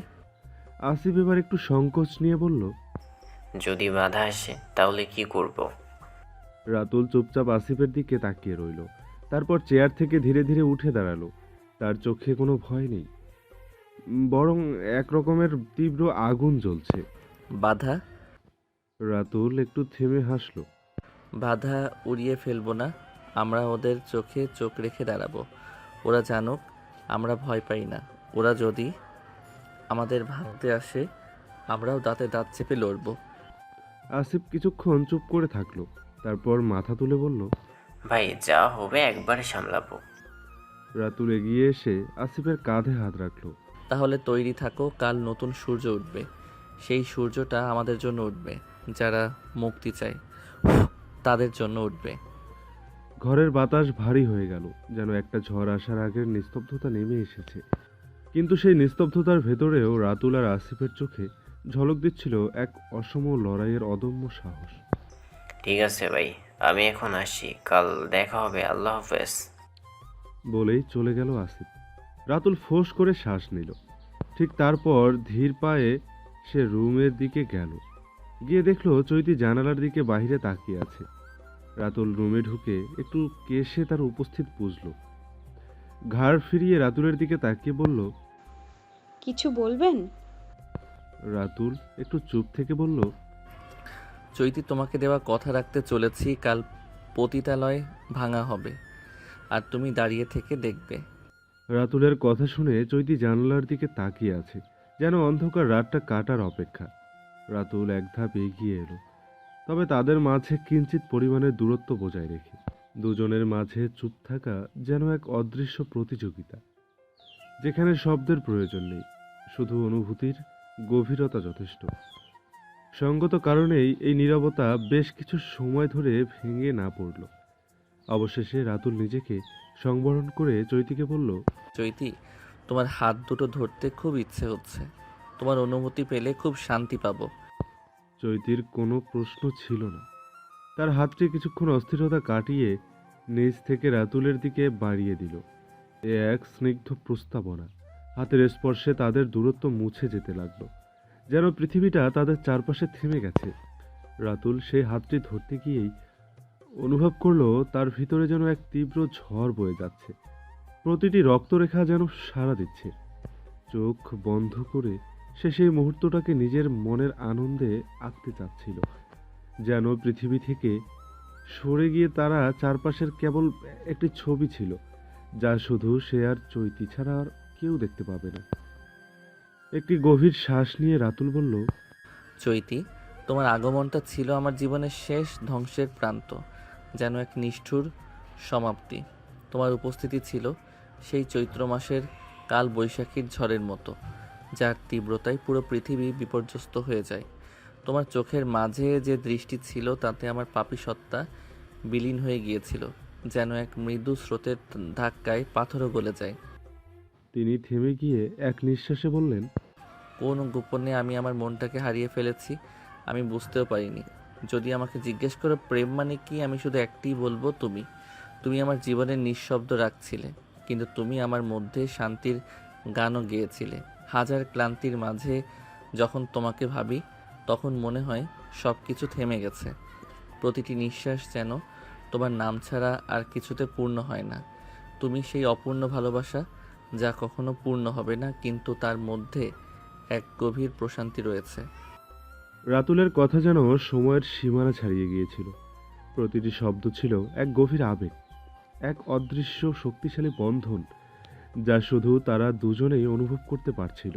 আসিফ এবার একটু সংকোচ নিয়ে বলল, যদি বাধা আসে তাহলে কি করব? রাতুল চুপচাপ আসিফের দিকে তাকিয়ে রইল, তারপর চেয়ার থেকে ধীরে ধীরে উঠে দাঁড়ালো। তার চোখে কোনো ভয় নেই, বরং এক রকমের তীব্র আগুন জ্বলছে। বাধা? রাতুল একটু থেমে হাসলো। বাধা উড়িয়ে ফেলবো না, আমরা ওদের চোখে চোখ রেখে দাঁড়াবো। ওরা জানুক আমরা ভয় পাই না। ওরা যদি আমাদের ভাঙতে আসে, আমরাও দাঁতে দাঁত চেপে লড়বো। আসিফ কিছুক্ষণ চুপ করে থাকলো, তারপর মাথা তুলে বলল, ভাই, যা হবে একবারে সামলাবো। রাতুল এগিয়ে এসে আসিফের কাঁধে হাত রাখলো। তাহলে তৈরি থাকো, কাল নতুন সূর্য উঠবে। সেই সূর্যটা আমাদের জন্য উঠবে, যারা মুক্তি চায় তাদের জন্য উঠবে। ঘরের বাতাস ভারী হয়ে গেল, যেন একটা ঝড় আসার আগের নিস্তব্ধতা নেমে এসেছে। কিন্তু সেই নিস্তব্ধতার ভেতরেও রাতুল আর আসিফের চোখে ঝলক দিচ্ছিল এক অসম লড়াইয়ের অদম্য সাহস। ঠিক আছে ভাই, আমি এখন আসি, কাল দেখা হবে। আল্লাহ হাফেজ। বলেই চলে গেল আসিফ। রাতুল ফোঁস করে শ্বাস নিল। ঠিক তারপর ধীর পায়ে সে রুমের দিকে গেল। গিয়ে দেখলো চৈতি জানালার দিকে বাইরে তাকিয়ে আছে। রাতুল রুমে ঢুকে একটু কেশে তার উপস্থিত বুঝল। ঘাড় ফিরিয়ে রাতুলের দিকে তাকিয়ে বলল, কিছু বলবেন? রাতুল একটু চুপ থেকে বলল, চৈতি, তোমাকে দেওয়া কথা রাখতে চলেছি, কাল পতিতালয় ভাঙা হবে আর তুমি দাঁড়িয়ে থেকে দেখবে। রাতুলের কথা শুনে চৈতি জানালার দিকে তাকিয়ে আছে, যেন অন্ধকার রাতটা কাটার অপেক্ষা। রাতুল এক ধাপ এগিয়ে এলো, তবে তাদের মাঝে কিঞ্চিত পরিমাণের দূরত্ব বজায় রেখে। দুজনের মাঝে চুপ থাকা যেন এক অদৃশ্য প্রতিযোগিতা, যেখানে শব্দের প্রয়োজন নেই, শুধু অনুভূতির গভীরতা যথেষ্ট। সঙ্গত কারণেই এই নীরবতা বেশ কিছু সময় ধরে ভেঙে না পড়ল। অবশেষে রাতুল নিজেকে সংবরণ করে চৈতিকে বলল, চৈতি, তোমার হাত দুটো ধরতে খুব ইচ্ছে হচ্ছে। তোমার অনুমতি পেলে খুব শান্তি পাবো। চৈতির কোনো প্রশ্ন ছিল না। তার হাতটি কিছুক্ষণ অস্থিরতা কাটিয়ে নিজ থেকে রাতুলের দিকে বাড়িয়ে দিল। এ এক স্নিগ্ধ প্রস্তাবনা। হাতের স্পর্শে তাদের দূরত্ব মুছে যেতে লাগলো, যেন পৃথিবীটা তাদের চারপাশে থেমে গেছে। রাতুল সেই হাতটি ধরতে গিয়েই অনুভব করলো তার ভিতরে যেন এক তীব্র ঝড় বয়ে যাচ্ছে। প্রতিটি রক্তরেখা যেন সাড়া দিচ্ছে। চোখ বন্ধ করে সে সেই মুহূর্তটাকে নিজের মনের আনন্দে আঁকতে চাচ্ছিল, যেন পৃথিবী থেকে সরে গিয়ে তারা চারপাশের কেবল একটি ছবি ছিল, যা শুধু সে আর চৈতি ছাড়া আর কেউ দেখতে পাবে না। একটি গভীর শ্বাস নিয়ে রাতুল বলল, চৈতি, তোমার আগমনটা ছিল আমার জীবনের শেষ ধ্বংসের প্রান্ত, যেন এক নিষ্ঠুর সমাপ্তি। তোমার উপস্থিতি ছিল সেই চৈত্র মাসের কাল বৈশাখীর ঝড়ের মতো, যার তীব্রতায় পুরো পৃথিবী বিপর্যস্ত হয়ে যায়। তোমার চোখের মাঝে যে দৃষ্টি ছিল তাতে আমার পাপী সত্তা বিলীন হয়ে গিয়েছিল, যেন এক মৃদু স্রোতের ধাক্কায় পাথরও গলে যায়। তিনি থেমে গিয়ে এক নিঃশ্বাসে বললেন, কোন গোপনে আমি আমার মনটাকে হারিয়ে ফেলেছি আমি বুঝতেও পারিনি। যদি আমাকে জিজ্ঞেস করো প্রেম মানে কি, আমি শুধু একটিই বলবো, তুমি। তুমি আমার জীবনের নিঃশব্দ রাখছিলে, কিন্তু তুমি আমার মধ্যে শান্তির গানও গেয়েছিলে। হাজার ক্লান্তির মাঝে যখন তোমাকে ভাবি, তখন মনে হয় সব কিছু থেমে গেছে। প্রতিটি নিঃশ্বাস যেন তোমার নাম ছাড়া আর কিছুতে পূর্ণ হয় না। তুমি সেই অপূর্ণ ভালোবাসা, যা কখনো পূর্ণ হবে না, কিন্তু তার মধ্যে এক গভীর প্রশান্তি রয়েছে। রাতুলের কথা যেন সময়ের সীমানা ছাড়িয়ে গিয়েছিল। প্রতিটি শব্দ ছিল এক গভীর আবেগ, এক অদৃশ্য শক্তিশালী বন্ধন, যা শুধু তারা দুজনেই অনুভব করতে পারছিল।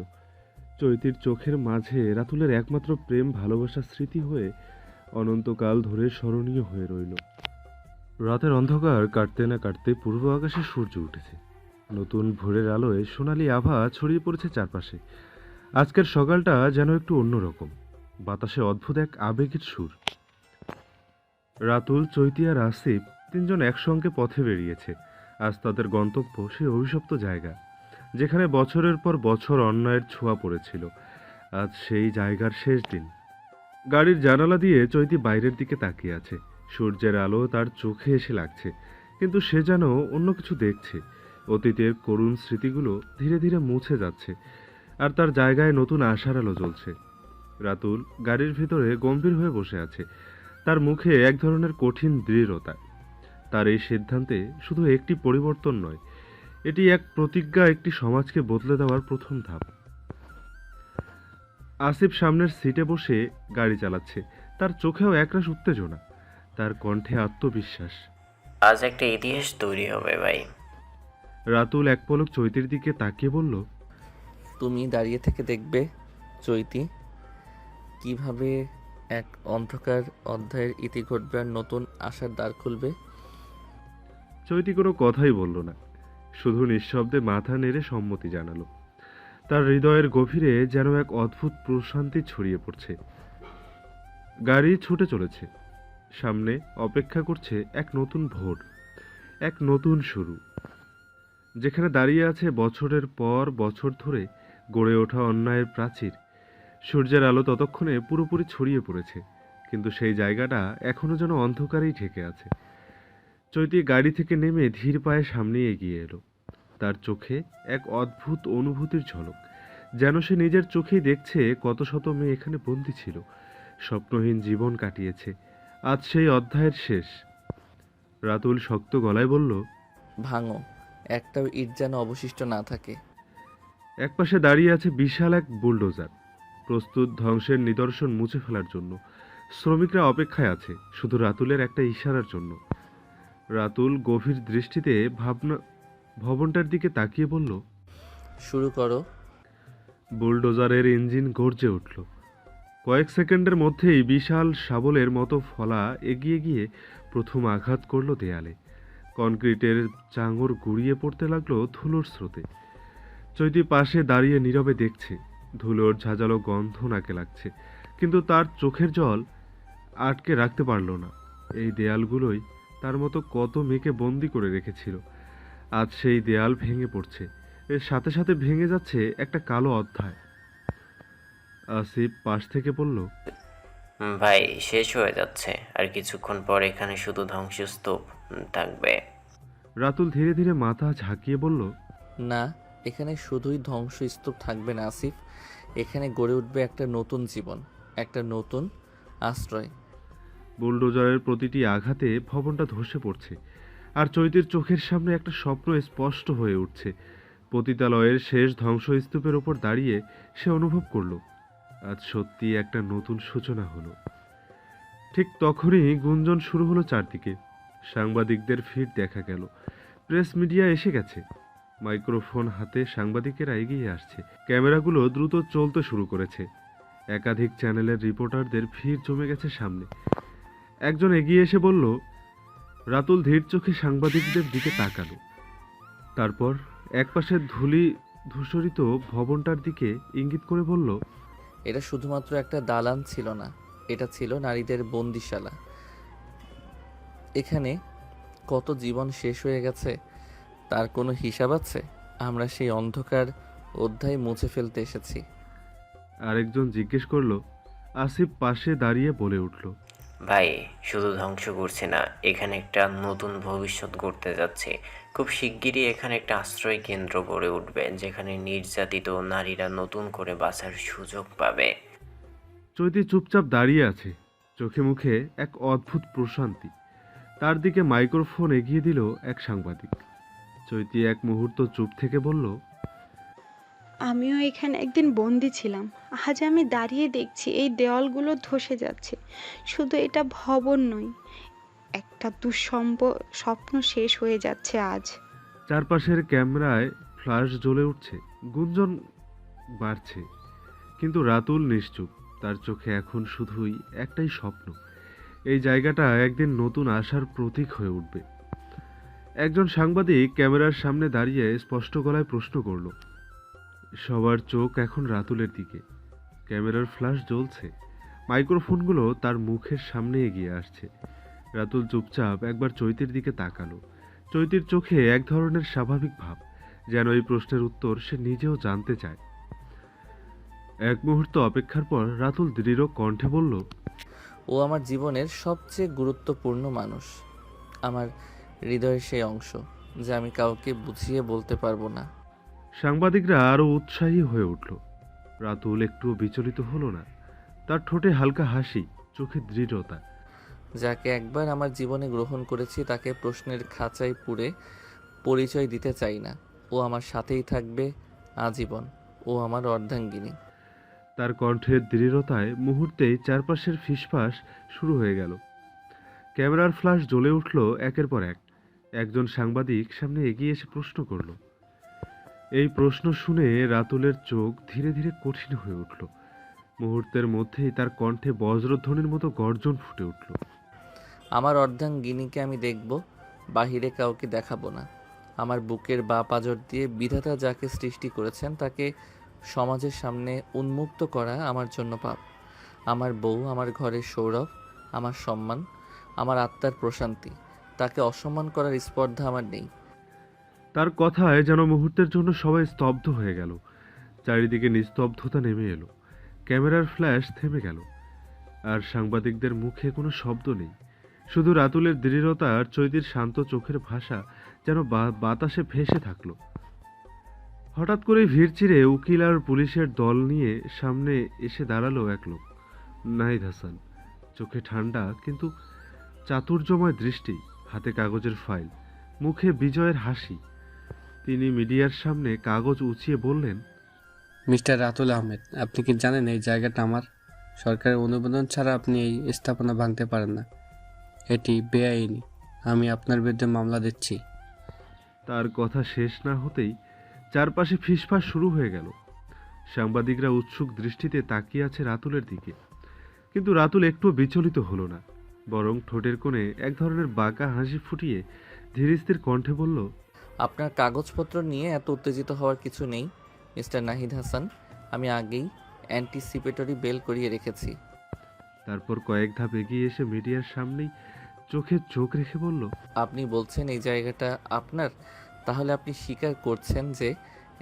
চৈতির চোখের মাঝে রাতুলের একমাত্র প্রেম ভালোবাসার স্মৃতি হয়ে অনন্তকাল ধরে স্মরণীয় হয়ে রইল। রাতের অন্ধকার কাটতে না কাটতে পূর্ব আকাশে সূর্য উঠেছে। নতুন ভোরের আলোয় সোনালি আভা ছড়িয়ে পড়েছে চারপাশে। আজকের সকালটা যেন একটু অন্যরকম, বাতাসে অদ্ভুত এক আবেগের সুর। রাতুল, চৈতি আর আসিফ তিনজন একসঙ্গে পথে বেরিয়েছে। আজ তাদের গন্তব্য সেই অভিশপ্ত জায়গা, যেখানে বছরের পর বছর অন্যায়ের ছোঁয়া পড়েছিল। আজ সেই জায়গার শেষ দিন। গাড়ির জানালা দিয়ে চৈতি বাইরের দিকে তাকিয়ে আছে। সূর্যের আলো তার চোখে এসে লাগছে, কিন্তু সে যেন অন্য কিছু দেখছে। অতীতের করুণ স্মৃতিগুলো ধীরে ধীরে মুছে যাচ্ছে, আর তার জায়গায় নতুন আশার আলো জ্বলছে। রাতুল গাড়ির ভিতরে গম্ভীর হয়ে বসে আছে, তার মুখে এক ধরনের কঠিন দৃঢ়তা। তার এই সিদ্ধান্তে শুধু একটি পরিবর্তন নয়, এটি এক প্রতিজ্ঞা, একটি সমাজকে বদলে দেওয়ার প্রথম ধাপ। আসিফ সামনের সিটে বসে গাড়ি চালাচ্ছে, তার চোখেও একরাশ উত্তেজনা, তার কণ্ঠে আত্মবিশ্বাস। আজ একটা ইতিহাস তৈরি হবে ভাই। রাতুল এক পলক চৈতির দিকে তাকিয়ে বলল, তুমি দাঁড়িয়ে থেকে দেখবে চৈতি, কিভাবে এক অন্ধকার অধ্যায়ের ইতি ঘটবে আর নতুন আশার দ্বার খুলবে। চৈতি কোনো কথাই বলল না, শুধু নিঃশব্দে মাথা নেড়ে সম্মতি জানালো। তার হৃদয়ের গভীরে যেন এক অদ্ভুত প্রশান্তি ছড়িয়ে পড়ছে। গাড়ি ছুটে চলেছে, সামনে অপেক্ষা করছে এক নতুন ভোর, এক নতুন শুরু, যেখানে দাঁড়িয়ে আছে বছরের পর বছর ধরে গড়ে ওঠা অন্যায়ের প্রাচীর। সূর্যের আলো ততক্ষণে পুরোপুরি ছড়িয়ে পড়েছে, কিন্তু সেই জায়গাটা এখনো যেন অন্ধকারেই ঢেকে আছে। চৈতি গাড়ি থেকে নেমে ধীর পায়ে সামনে এগিয়ে এলো। তার চোখে এক অদ্ভুত অনুভূতির ঝলক, যেন সে নিজের চোখেই দেখছে কত শত মেয়ে এখানে বন্দী ছিল, স্বপ্নহীন জীবন কাটিয়েছে। আজ সেই অধ্যায়ের শেষ। রাতুল শক্ত গলায় বলল, ভাঙো, একটাও ইট যেন অবশিষ্ট না থাকে। একপাশে দাঁড়িয়ে আছে বিশাল এক বুলডোজার, প্রস্তুত ধ্বংসের নিদর্শন মুছে ফেলার জন্য। শ্রমিকরা অপেক্ষায় আছে শুধু রাতুলের একটা ইশারার জন্য। রাতুল গভীর দৃষ্টিতে ভবনটার দিকে তাকিয়ে বলল, শুরু করো। বুলডোজারের ইঞ্জিন গর্জে উঠল। কয়েক সেকেন্ডের মধ্যেই বিশাল শাবলের মতো ফলা এগিয়ে গিয়ে প্রথম আঘাত করল দেয়ালে। কনক্রিটের চাঙর গুড়িয়ে পড়তে লাগলো ধুলোর স্রোতে। চৈতি পাশে দাঁড়িয়ে নীরবে দেখছে। ধুলোর ঝাঁঝালো গন্ধ নাকে লাগছে, কিন্তু তার চোখের জল আটকে রাখতে পারল না। এই দেয়ালগুলোই তার মতো কত মেয়েকে বন্দি করে রেখেছিল। আজ সেই দেয়াল ভেঙে পড়ছে, এর সাথে সাথে ভেঙে যাচ্ছে একটা কালো অধ্যায়। আসিফ পাশ থেকে বলল, ভাই শেষ হয়ে যাচ্ছে, আর কিছুক্ষণ পর এখানে শুধু ধ্বংসস্তূপ থাকবে। রাতুল ধীরে ধীরে মাথা ঝাঁকিয়ে বলল, না, এখানে শুধুই ধ্বংসস্তূপ থাকবে না আসিফ, এখানে গড়ে উঠবে একটা নতুন জীবন, একটা নতুন আশ্রয়। বুলডোজারের প্রতিটি আঘাতে ভবনটা ধসে পড়ছে, আর চৈতির চোখের সামনে একটা স্বপ্ন স্পষ্ট হয়ে উঠছে। পতিতালয়ের শেষ ধ্বংসস্তূপের ওপর দাঁড়িয়ে সে অনুভব করল, আজ সত্যি একটা নতুন সূচনা হলো। ঠিক তখনই গুঞ্জন শুরু হলো চারদিকে। সাংবাদিকদের ভিড় দেখা গেল। প্রেস মিডিয়া এসে গেছে। মাইক্রোফোন হাতে সাংবাদিকেরা এগিয়ে আসছে। ক্যামেরাগুলো দ্রুত চলতে শুরু করেছে। একাধিক চ্যানেলের রিপোর্টারদের ভিড় জমে গেছে সামনে। একজন এগিয়ে এসে বলল, রাতুল ধীর চোখে সাংবাদিকদের দিকে তাকালো। তারপর একপাশে ধূসরিত ভবনটার দিকে ইঙ্গিত করে বলল, এটা শুধুমাত্র একটা দালান ছিল না, এটা ছিল নারীদের বন্দিশালা। এখানে কত জীবন শেষ হয়ে গেছে তার কোনো হিসাব আছে? আমরা সেই অন্ধকার অধ্যায় মুছে ফেলতে এসেছি। আরেকজন জিজ্ঞেস করলো। আসিফ পাশে দাঁড়িয়ে বলে উঠল, ভাই শুধু ধ্বংস করছে না, এখানে একটা নতুন ভবিষ্যৎ গড়তে যাচ্ছে। খুব শিগগিরই এখানে একটা আশ্রয় কেন্দ্র গড়ে উঠবে, যেখানে নির্যাতিত নারীরা নতুন করে বাঁচার সুযোগ পাবে। চৈতি চুপচাপ দাঁড়িয়ে আছে, চোখে মুখে এক অদ্ভুত প্রশান্তি। তার দিকে মাইক্রোফোন এগিয়ে দিল এক সাংবাদিক। চৈতি এক মুহূর্ত চুপ থেকে বলল, আমিও এখানে একদিন বন্দি ছিলাম। আজ আমি দাঁড়িয়ে দেখছি এই দেওয়ালগুলো ধসে যাচ্ছে। শুধু এটা ভবন নয়, একটা স্বপ্ন শেষ হয়ে যাচ্ছে আজ। চারপাশের ক্যামেরায় ফ্ল্যাশ জ্বলে উঠছে, গুঞ্জন বাড়ছে, কিন্তু রাতুল নিশ্চুপ। তার চোখে এখন শুধুই একটাই স্বপ্ন, এই জায়গাটা একদিন নতুন আশার প্রতীক হয়ে উঠবে। একজন সাংবাদিক ক্যামেরার সামনে দাঁড়িয়ে স্পষ্ট গলায় প্রশ্ন করল। সবার চোখ এখন রাতুলের দিকে। ক্যামেরার ফ্ল্যাশ জ্বলছে, মাইক্রোফোনগুলো তার মুখের সামনে এগিয়ে আসছে। রাতুল চুপচাপ একবার চৈতির দিকে তাকালো। চৈতির চোখে এক ধরনের স্বাভাবিক ভাব, যেন এই প্রশ্নের উত্তর সে নিজেও জানতে চায়। এক মুহূর্ত অপেক্ষার পর রাতুল দৃঢ় কণ্ঠে বলল, ও আমার জীবনের সবচেয়ে গুরুত্বপূর্ণ মানুষ, আমার হৃদয়ের সেই অংশ যা আমি কাউকে বুঝিয়ে বলতে পারবো না। সাংবাদিকরা আরো উৎসাহী হয়ে উঠল। রাতুল একটুও বিচলিত হলো না, তার ঠোঁটে হালকা হাসি, চোখে দৃঢ়তা। যাকে একবার আমার জীবনে গ্রহণ করেছি তাকে প্রশ্নের খাঁচায় পুরে পরিচয় দিতে চাই না। ও আমার সাথেই থাকবে আজীবন, ও আমার অর্ধাঙ্গিনী। তার কণ্ঠের দৃঢ়তায় মুহূর্তেই চারপাশের ফিসফাস শুরু হয়ে গেল। ক্যামেরার ফ্ল্যাশ জ্বলে উঠল একের পর এক। একজন সাংবাদিক সামনে এগিয়ে এসে প্রশ্ন করল। এই প্রশ্ন শুনে রাতুলের চোখ ধীরে ধীরে কঠিন হয়ে উঠল। মুহূর্তের মধ্যেই তার কণ্ঠে বজ্রধ্বনির মতো গর্জন ফুটে উঠল। আমার অর্ধাঙ্গিনীকে আমি দেখব, বাহিরে কাউকে দেখাবো না। আমার বুকের বা পাঁজর দিয়ে বিধাতা যাকে সৃষ্টি করেছেন তাকে সমাজের সামনে উন্মুক্ত করা আমার জন্য পাপ। আমার বউ, আমার ঘরের সৌরভ, আমার সম্মান, আমার আত্মার প্রশান্তি, তাকে অসম্মান করার স্পর্ধা আমার নেই। তার কথায় যেন মুহূর্তের জন্য সবাই স্তব্ধ হয়ে গেল। চারিদিকে নিস্তব্ধতা নেমে এলো। ক্যামেরার ফ্ল্যাশ থেমে গেল, আর সাংবাদিকদের মুখে কোনো শব্দ নেই। শুধু রাতুলের দৃঢ়তা আর চৈতির শান্ত চোখের ভাষা যেন বাতাসে ভেসে থাকলো। হঠাৎ করে ভিড় চিরে উকিল আর পুলিশের দল নিয়ে সামনে এসে দাঁড়ালো এক লোক, নাহিদ হাসান। চোখে ঠান্ডা কিন্তু চাতুর্যময় দৃষ্টি, হাতে কাগজের ফাইল, মুখে বিজয়ের হাসি। তিনি মিডিয়ার সামনে কাগজ উঁচিয়ে বললেন, মিস্টার রাতুল আহমেদ, আপনি কি জানেন এই জায়গাটা আমার? সরকারের অনুমোদন ছাড়া আপনি এই স্থাপনা ভাঙতে পারেন না। এটি বেআইনি। আমি আপনার বিরুদ্ধে মামলা দিচ্ছি। তার কথা শেষ না হতেই চারপাশে ফিসফাস শুরু হয়ে গেল। সাংবাদিকরা উৎসুক দৃষ্টিতে তাকিয়ে আছে রাতুলের দিকে, কিন্তু রাতুল একটুও বিচলিত হলো না, বরং ঠোঁটের কোণে এক ধরনের বাঁকা হাসি ফুটিয়ে ধীরস্থির কণ্ঠে বলল, আপনার কাগজপত্র নিয়ে এত উত্তেজিত হওয়ার কিছু নেই মিস্টার নাহিদ হাসান। আমি আগেই অ্যান্টিসিপেটরি বেল করিয়ে রেখেছি। তারপর কয়েক ধাপ এগিয়ে এসে মিডিয়ার সামনেই চোখে চোখ রেখে বলল, আপনি বলছেন এই জায়গাটা আপনার, তাহলে আপনি স্বীকার করছেন যে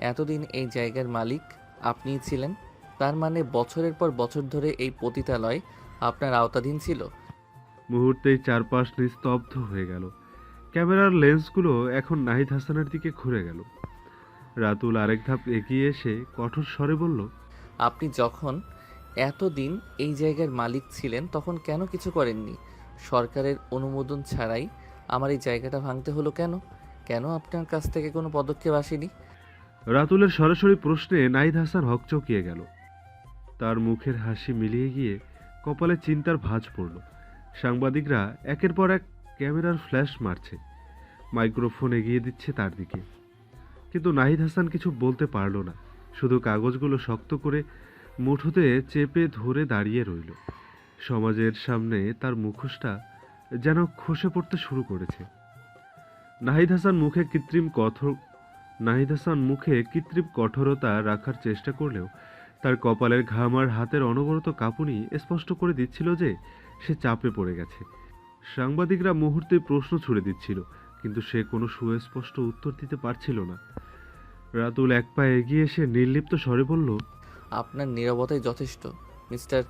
এতদিন এই জায়গার মালিক আপনিই ছিলেন। তার মানে বছরের পর বছর ধরে এই পতিতালয় আপনার আওতাধীন ছিল। মুহূর্তেই চারপাশ নিস্তব্ধ হয়ে গেল। ক্যামেরার লেন্সগুলো এখন নাহিদ হাসানের দিকে ঘুরে গেল। রাতুল আরেক ধাপ এগিয়ে এসে কঠোর স্বরে বলল, আপনি যখন এতদিন এই জায়গার মালিক ছিলেন তখন কেন কিছু করেননি? সরকারের অনুমোদন ছাড়াই আমার এই জায়গাটা ভাঙতে হলো কেন? কেন আপনার কাছ থেকে কোনো পদক্ষেপ আসেনি? রাতুলের সরাসরি প্রশ্নে নাহিদ হাসান হকচকিয়ে গেল। তার মুখের হাসি মিলিয়ে গিয়ে কপালে চিন্তার ভাঁজ পড়ল। সাংবাদিকরা একের পর এক ক্যামেরার ফ্ল্যাশ মারছে, মাইক্রোফোন এগিয়ে দিচ্ছে তার দিকে, কিন্তু নাহিদ হাসান কিছু বলতে পারল না, শুধু কাগজগুলো শক্ত করে মুঠোতে চেপে ধরে দাঁড়িয়ে রইল। সমাজের সামনে তার মুখোশটা যেন খসে পড়তে শুরু করেছে। নাহিদ হাসান মুখে কৃত্রিম কঠোরতা রাখার চেষ্টা করলেও তার কপালের ঘাম আর হাতের অনবরত কাঁপুনি স্পষ্ট করে দিচ্ছিল যে সে চাপে পড়ে গেছে। সাংবাদিকরা মুহূর্তে প্রশ্ন ছুড়ে দিচ্ছিল, কিন্তু সে কোনো সুস্পষ্ট উত্তর দিতে পারছিল না। রাতুল এক পা এগিয়ে এসে নির্লিপ্ত স্বরে বলল, আপনার নীরবতাই যথেষ্ট মিস্টার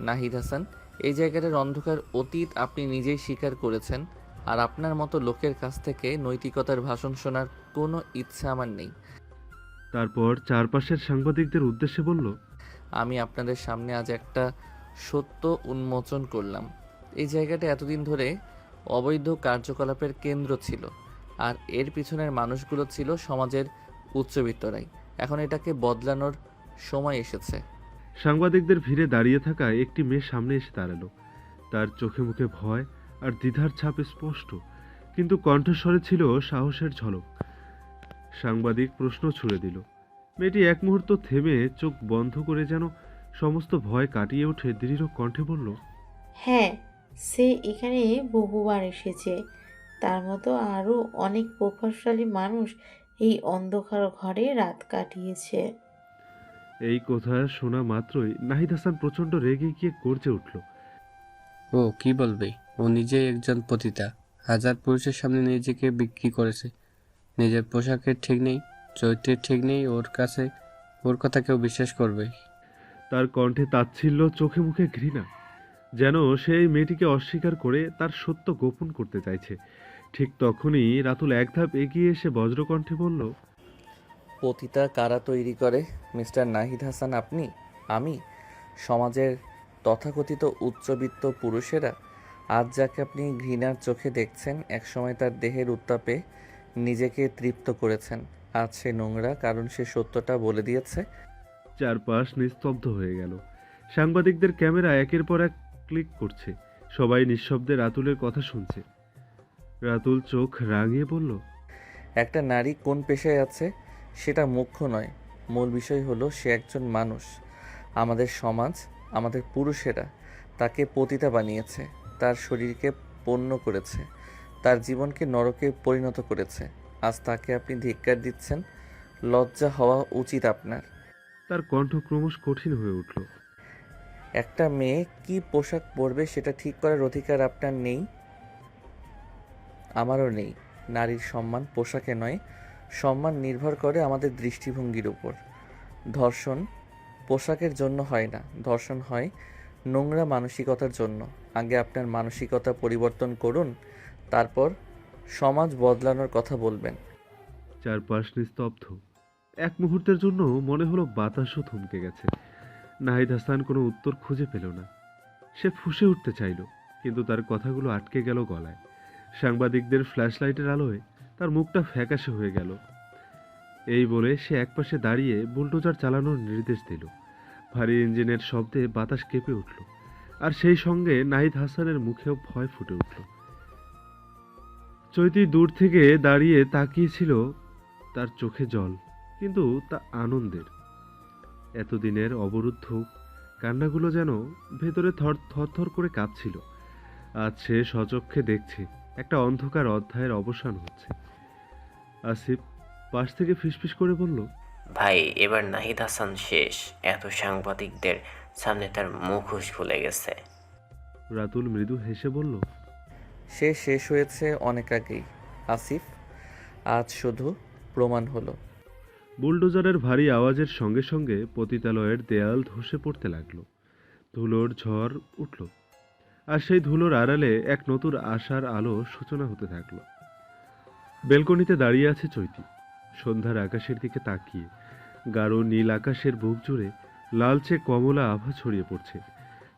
নাহিদ হাসান। এই জায়গাটার অন্ধকার অতীত আপনি নিজেই স্বীকার করেছেন, আর আপনার মতো লোকের কাছ থেকে নৈতিকতার ভাষণ শোনার কোনো ইচ্ছা আমার নেই। তারপর চারপাশের সাংবাদিকদের উদ্দেশ্যে বলল, আমি আপনাদের সামনে আজ একটা সত্য উন্মোচন করলাম। এই জায়গাটা এতদিন ধরে অবৈধ কার্যকলাপের কেন্দ্র ছিল, আর এর পিছনের মানুষগুলো ছিল সমাজের উচ্চবিত্তরাই। এখন এটাকে বদলানোর সময় এসেছে। সাংবাদিকদের ভিড়ে দাঁড়িয়ে থাকা একটি মেয়ে সামনে এসে দাঁড়ালো। তার চোখে মুখে ভয় আর দ্বিধার ছাপ স্পষ্ট, কিন্তু কণ্ঠস্বরে ছিল সাহসের ঝলক। সাংবাদিক প্রশ্ন ছুড়ে দিল। মেয়েটি এক মুহূর্ত থেমে চোখ বন্ধ করে যেন সমস্ত ভয় কাটিয়ে উঠে দৃঢ় কণ্ঠে বলল, হ্যাঁ, সে এখানে বহুবার এসেছে। তার মতো আরও অনেক প্রভাবশালী মানুষ এই অন্ধকার ঘরে রাত কাটিয়েছে। এই কথা শোনা মাত্রই নাহিদ হাসান প্রচণ্ড রেগে গিয়ে গর্জে উঠল। ও কি বলবে? ও নিজেই একজন পতিতা, হাজার পুরুষের সামনে নিজেকে বিক্রি করেছে। নিজের পোশাকের ঠিক নেই, চরিত্রের ঠিক নেই, ওর কথা কেউ বিশ্বাস করবে? তার কণ্ঠে তাচ্ছিল্য, চোখে মুখে ঘৃণা, যেন সে এই মেয়েটিকে অস্বীকার করে তার সত্য গোপন করতে চাইছে। ঠিক তখনই রাতুল এক ধাপ এগিয়ে এসে বজ্রকণ্ঠে বলল, পতিতা কারা তৈরি করে মিস্টার নাহিদ হাসান? আপনি? আমি? সমাজের তথাকথিত উচ্চবিত্ত পুরুষেরা? আজ যাকে আপনি ঘৃণার চোখে দেখছেন, একসময় তার দেহের উত্তাপে নিজেকে তৃপ্ত করেছেন। আজ সে নোংরা কারণ সে সত্যটা বলে দিয়েছে। চারপাশ নিস্তব্ধ হয়ে গেল। সাংবাদিকদের ক্যামেরা একের পর এক ক্লিক করছে, সবাই নিঃশব্দে রাতুলের কথা শুনছে। রাতুল চোখ রাঙিয়ে বলল, একটা নারী কোন পেশায় আছে সেটা মুখ্য নয়, মূল বিষয় হলো সে একজন মানুষ। আমাদের সমাজ, আমাদের পুরুষেরা তাকে পতিতা বানিয়েছে, তার শরীরকে পণ্য করেছে, তার জীবনকে নরকে পরিণত করেছে। আজ তাকে আপনি ধিক্কার দিচ্ছেন, লজ্জা হওয়া উচিত আপনার। তার কণ্ঠ ক্রমশ কঠিন হয়ে উঠল। একটা মেয়ে কি পোশাক পরবে সেটা ঠিক করার অধিকার আপনার নেই, আমারও নেই। নারীর সম্মান পোশাকে নয়, সম্মান নির্ভর করে আমাদের দৃষ্টিভঙ্গির উপর। ধর্ষণ পোশাকের জন্য হয় না, ধর্ষণ হয় নোংরা মানসিকতার জন্য। আগে আপনার মানসিকতা পরিবর্তন করুন, তারপর সমাজ বদলানোর কথা বলবেন। চারপাশ নিস্তব্ধ। এক মুহূর্তের জন্য মনে হলো বাতাসও থমকে গেছে। নাহিদ হাসান কোনো উত্তর খুঁজে পেল না। সে ফুঁসে উঠতে চাইল, কিন্তু তার কথাগুলো আটকে গেল গলায়। সাংবাদিকদের ফ্ল্যাশলাইটের আলোয় তার মুখটা ফ্যাকাশে হয়ে গেল। এই বলে সে একপাশে দাঁড়িয়ে বুলডোজার চালানোর নির্দেশ দিল। ভারী ইঞ্জিনের শব্দে বাতাস কেঁপে উঠল, আর সেই সঙ্গে নাহিদ হাসানের মুখেও ভয় ফুটে উঠল। চৈতি দূর থেকে দাঁড়িয়ে তাকিয়েছিল, তার চোখে জল, কিন্তু তা আনন্দের। এতদিনের অবরুদ্ধ কান্নাগুলো যেন ভেতরে থরথর করে কাঁপছিল। আজ সে সচক্ষে দেখছে একটা অন্ধকার অধ্যায়ের অবসান হচ্ছে। আসিফ পাশ থেকে ফিসফিস করে বলল, ভাই, এবার নাহিদ হাসান শেষ। এত সাংবাদিকদের সামনে তার মুখোশ খুলে গেছে। রাতুল মৃদু হেসে বলল, সে শেষ হয়েছে অনেক আগেই আসিফ, আজ শুধু প্রমাণ হলো। বুলডোজারের ভারী আওয়াজের সঙ্গে সঙ্গে পতিতালয়ের দেয়াল ধসে পড়তে লাগলো। ধুলোর ঝড় উঠল, আর সেই ধুলোর আড়ালে এক নতুন আশার আলো সূচনা হতে থাকলো। বেলকনিতে দাঁড়িয়ে আছে চৈতি, সন্ধ্যার আকাশের দিকে তাকিয়ে। গাঢ় নীল আকাশের বুক জুড়ে লালচে কমলা আভা ছড়িয়ে পড়ছে।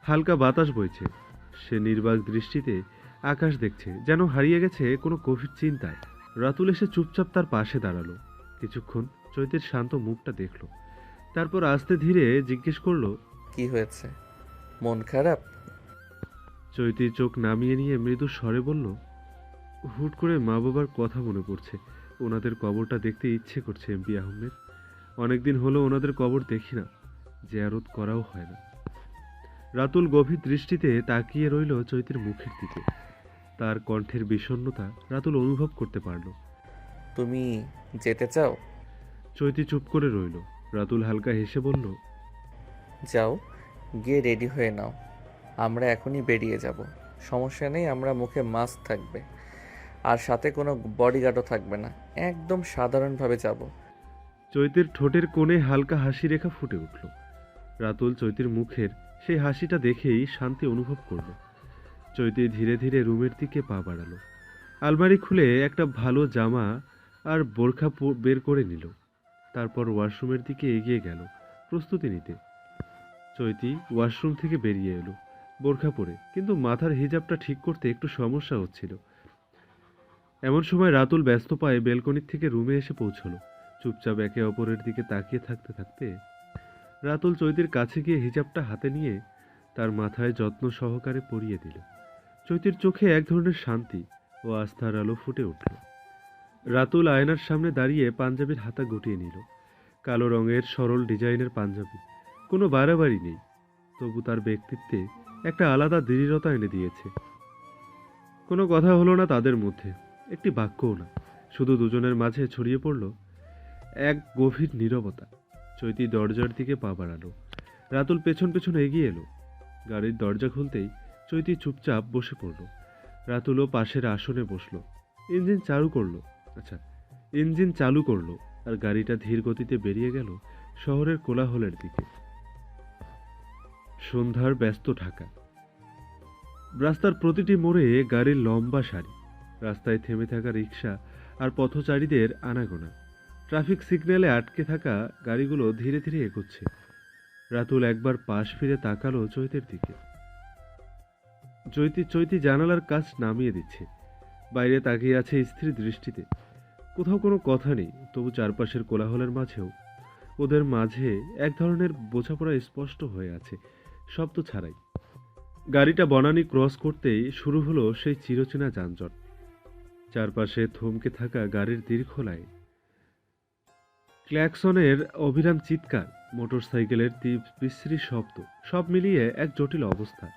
হালকা বাতাস বইছে। সে নির্বাক দৃষ্টিতে আকাশ দেখছে, যেন হারিয়ে গেছে কোনো গভীর চিন্তায়। রাতুল এসে চুপচাপ তার পাশে দাঁড়ালো। কিছুক্ষণ চৈতির শান্ত মুখটা দেখল, তারপর আস্তে ধীরে জিজ্ঞেস করলো, কি হয়েছে, মন খারাপ? চৈতি চোখ নামিয়ে নিয়ে মৃদু স্বরে বলল, হুট করে মা বাবার কথা মনে পড়ছে। ওনাদের কবরটা দেখতে ইচ্ছে করছে এমপি আহমেদ। অনেকদিন হলো ওনাদের কবর দেখি না, জিয়ারত করাও হয় না। রাতুল গভীর দৃষ্টিতে তাকিয়ে রইল চৈতির মুখের দিকে। তার কণ্ঠের বিষণ্ণতা রাতুল অনুভব করতে পারল। তুমি যেতে চাও? চৈতি চুপ করে রইল। রাতুল হালকা হেসে বলল, যাও, গিয়ে রেডি হয়ে নাও, আমরা এখনই বেরিয়ে যাব। সমস্যা নেই, আমরা মুখে মাস্ক থাকবে, আর সাথে কোনো বডিগার্ডও থাকবে না, একদম সাধারণভাবে যাব। চৈতির ঠোঁটের কোণে হালকা হাসি রেখা ফুটে উঠল। রাতুল চৈতির মুখের সেই হাসিটা দেখেই শান্তি অনুভব করল। চৈতি ধীরে ধীরে রুমের দিকে পা বাড়ালো। আলমারি খুলে একটা ভালো জামা আর বোরখা বের করে নিল। তারপর ওয়াশরুমের দিকে এগিয়ে গেল প্রস্তুতি নিতে। চৈতি ওয়াশরুম থেকে বেরিয়ে এলো বোরখা পরে, কিন্তু মাথার হিজাবটা ঠিক করতে একটু সমস্যা হচ্ছিল। এমন সময় রাতুল ব্যস্ত পায়ে বেলকনির থেকে রুমে এসে পৌঁছলো। চুপচাপ একে অপরের দিকে তাকিয়ে থাকতে থাকতে রাতুল চৈতির কাছে গিয়ে হিজাবটা হাতে নিয়ে তার মাথায় যত্ন সহকারে পরিয়ে দিল। চৈতির চোখে এক ধরনের শান্তি ও আস্থার আলো ফুটে উঠল। রাতুল আয়নার সামনে দাঁড়িয়ে পাঞ্জাবির হাতা গুটিয়ে নিল। কালো রঙের সরল ডিজাইনের পাঞ্জাবি, কোনো বাড়াবাড়ি নেই, তবু তার ব্যক্তিত্বে একটা আলাদা দৃঢ়তা এনে দিয়েছে। কোনো কথা হলো না তাদের মধ্যে, একটি বাক্যও না, শুধু দুজনের মাঝে ছড়িয়ে পড়ল এক গভীর নীরবতা। চৈতি দরজার দিকে পা বাড়ালো। রাতুল পেছন পেছন এগিয়ে এলো। গাড়ির দরজা খুলতেই চৈতি চুপচাপ বসে পড়ল। রাতুলও পাশের আসনে বসলো। ইঞ্জিন চালু করলো আর গাড়িটা ধীর গতিতে বেরিয়ে গেল শহরের কোলাহলের দিকে। সন্ধ্যার ব্যস্ত ঢাকা। রাস্তার প্রতিটি মোড়ে গাড়ির লম্বা সারি, রাস্তায় থেমে থাকা রিক্সা আর পথচারীদের আনাগোনা। ট্রাফিক সিগন্যালে আটকে থাকা গাড়িগুলো ধীরে ধীরে এগোচ্ছে। রাতুল একবার পাশ ফিরে তাকালো চৈতির দিকে। চৈতি জানালার কাজ নামিয়ে দিচ্ছে। বাইরে তাকিয়ে আছে স্থির দৃষ্টিতে। কোথাও কোনো কথা নেই, তবু চারপাশের কোলাহলের মাঝেও ওদের মাঝে এক ধরনের বোঝাপড়া স্পষ্ট হয়ে আছে, শব্দ ছাড়াই। গাড়িটা বনানী ক্রস করতেই শুরু হলো সেই চিরচেনা যানজট। চারপাশে থমকে থাকা গাড়ির দীর্ঘ লাইন, ক্ল্যাকসনের অবিরাম চিৎকার, মোটরসাইকেলের বিশ্রী শব্দ, সব মিলিয়ে এক জটিল অবস্থা।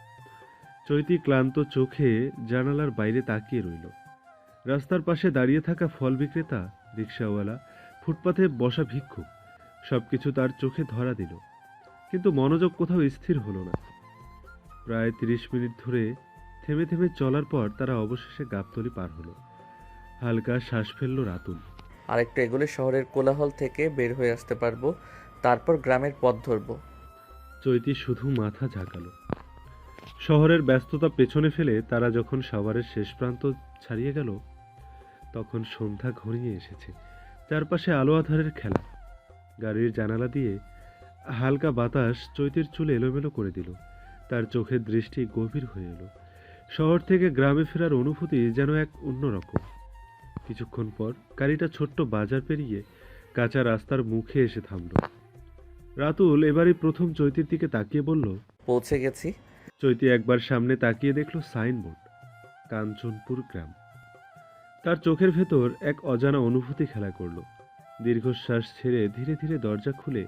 চৈতি ক্লান্ত চোখে জানালার বাইরে তাকিয়ে রইল। রাস্তার পাশে দাঁড়িয়ে থাকা ফল বিক্রেতা, রিক্সাওয়ালা, ফুটপাথে বসা ভিক্ষুক, সবকিছু তার চোখে ধরা দিল, কিন্তু মনোযোগ কোথাও স্থির হলো না। প্রায় 30 মিনিট ধরে থেমে থেমে চলার পর তারা অবশেষে গাবতলী পার হলো। হালকা শ্বাস ফেলল রাতুল। আরেকটু এগুলো শহরের কোলাহল থেকে বের হয়ে আসতে পারবো, তারপর গ্রামের পথ ধরবো। চৈতি শুধু মাথা ঝাঁকালো। শহরের ব্যস্ততা পেছনে ফেলে তারা যখন সাভারের শেষ প্রান্ত ছাড়িয়ে গেল, তখন সন্ধ্যা ঘনিয়ে এসেছে। চারপাশে আলো আঁধারের খেলা। গাড়ির জানালা দিয়ে হালকা বাতাস চৈতির চুল এলোমেলো করে দিল। তার চোখের দৃষ্টি গভীর হয়ে এলো। শহর থেকে গ্রামে ফেরার অনুভূতি যেন এক অন্যরকম। কিছুক্ষণ পর গাড়িটা ছোট্ট বাজার পেরিয়ে কাঁচা রাস্তার মুখে এসে থামল। রাতুল এবারই প্রথম চৈতির দিকে তাকিয়ে বলল, পৌঁছে গেছি। চৈতি একবার সামনে তাকিয়ে দেখল সাইনবোর্ড, কাঞ্চনপুর গ্রাম। তার চোখের ভেতর এক অজানা অনুভূতি খেলা করল। দীর্ঘশ্বাস ছেড়ে ধীরে ধীরে দরজা খুলে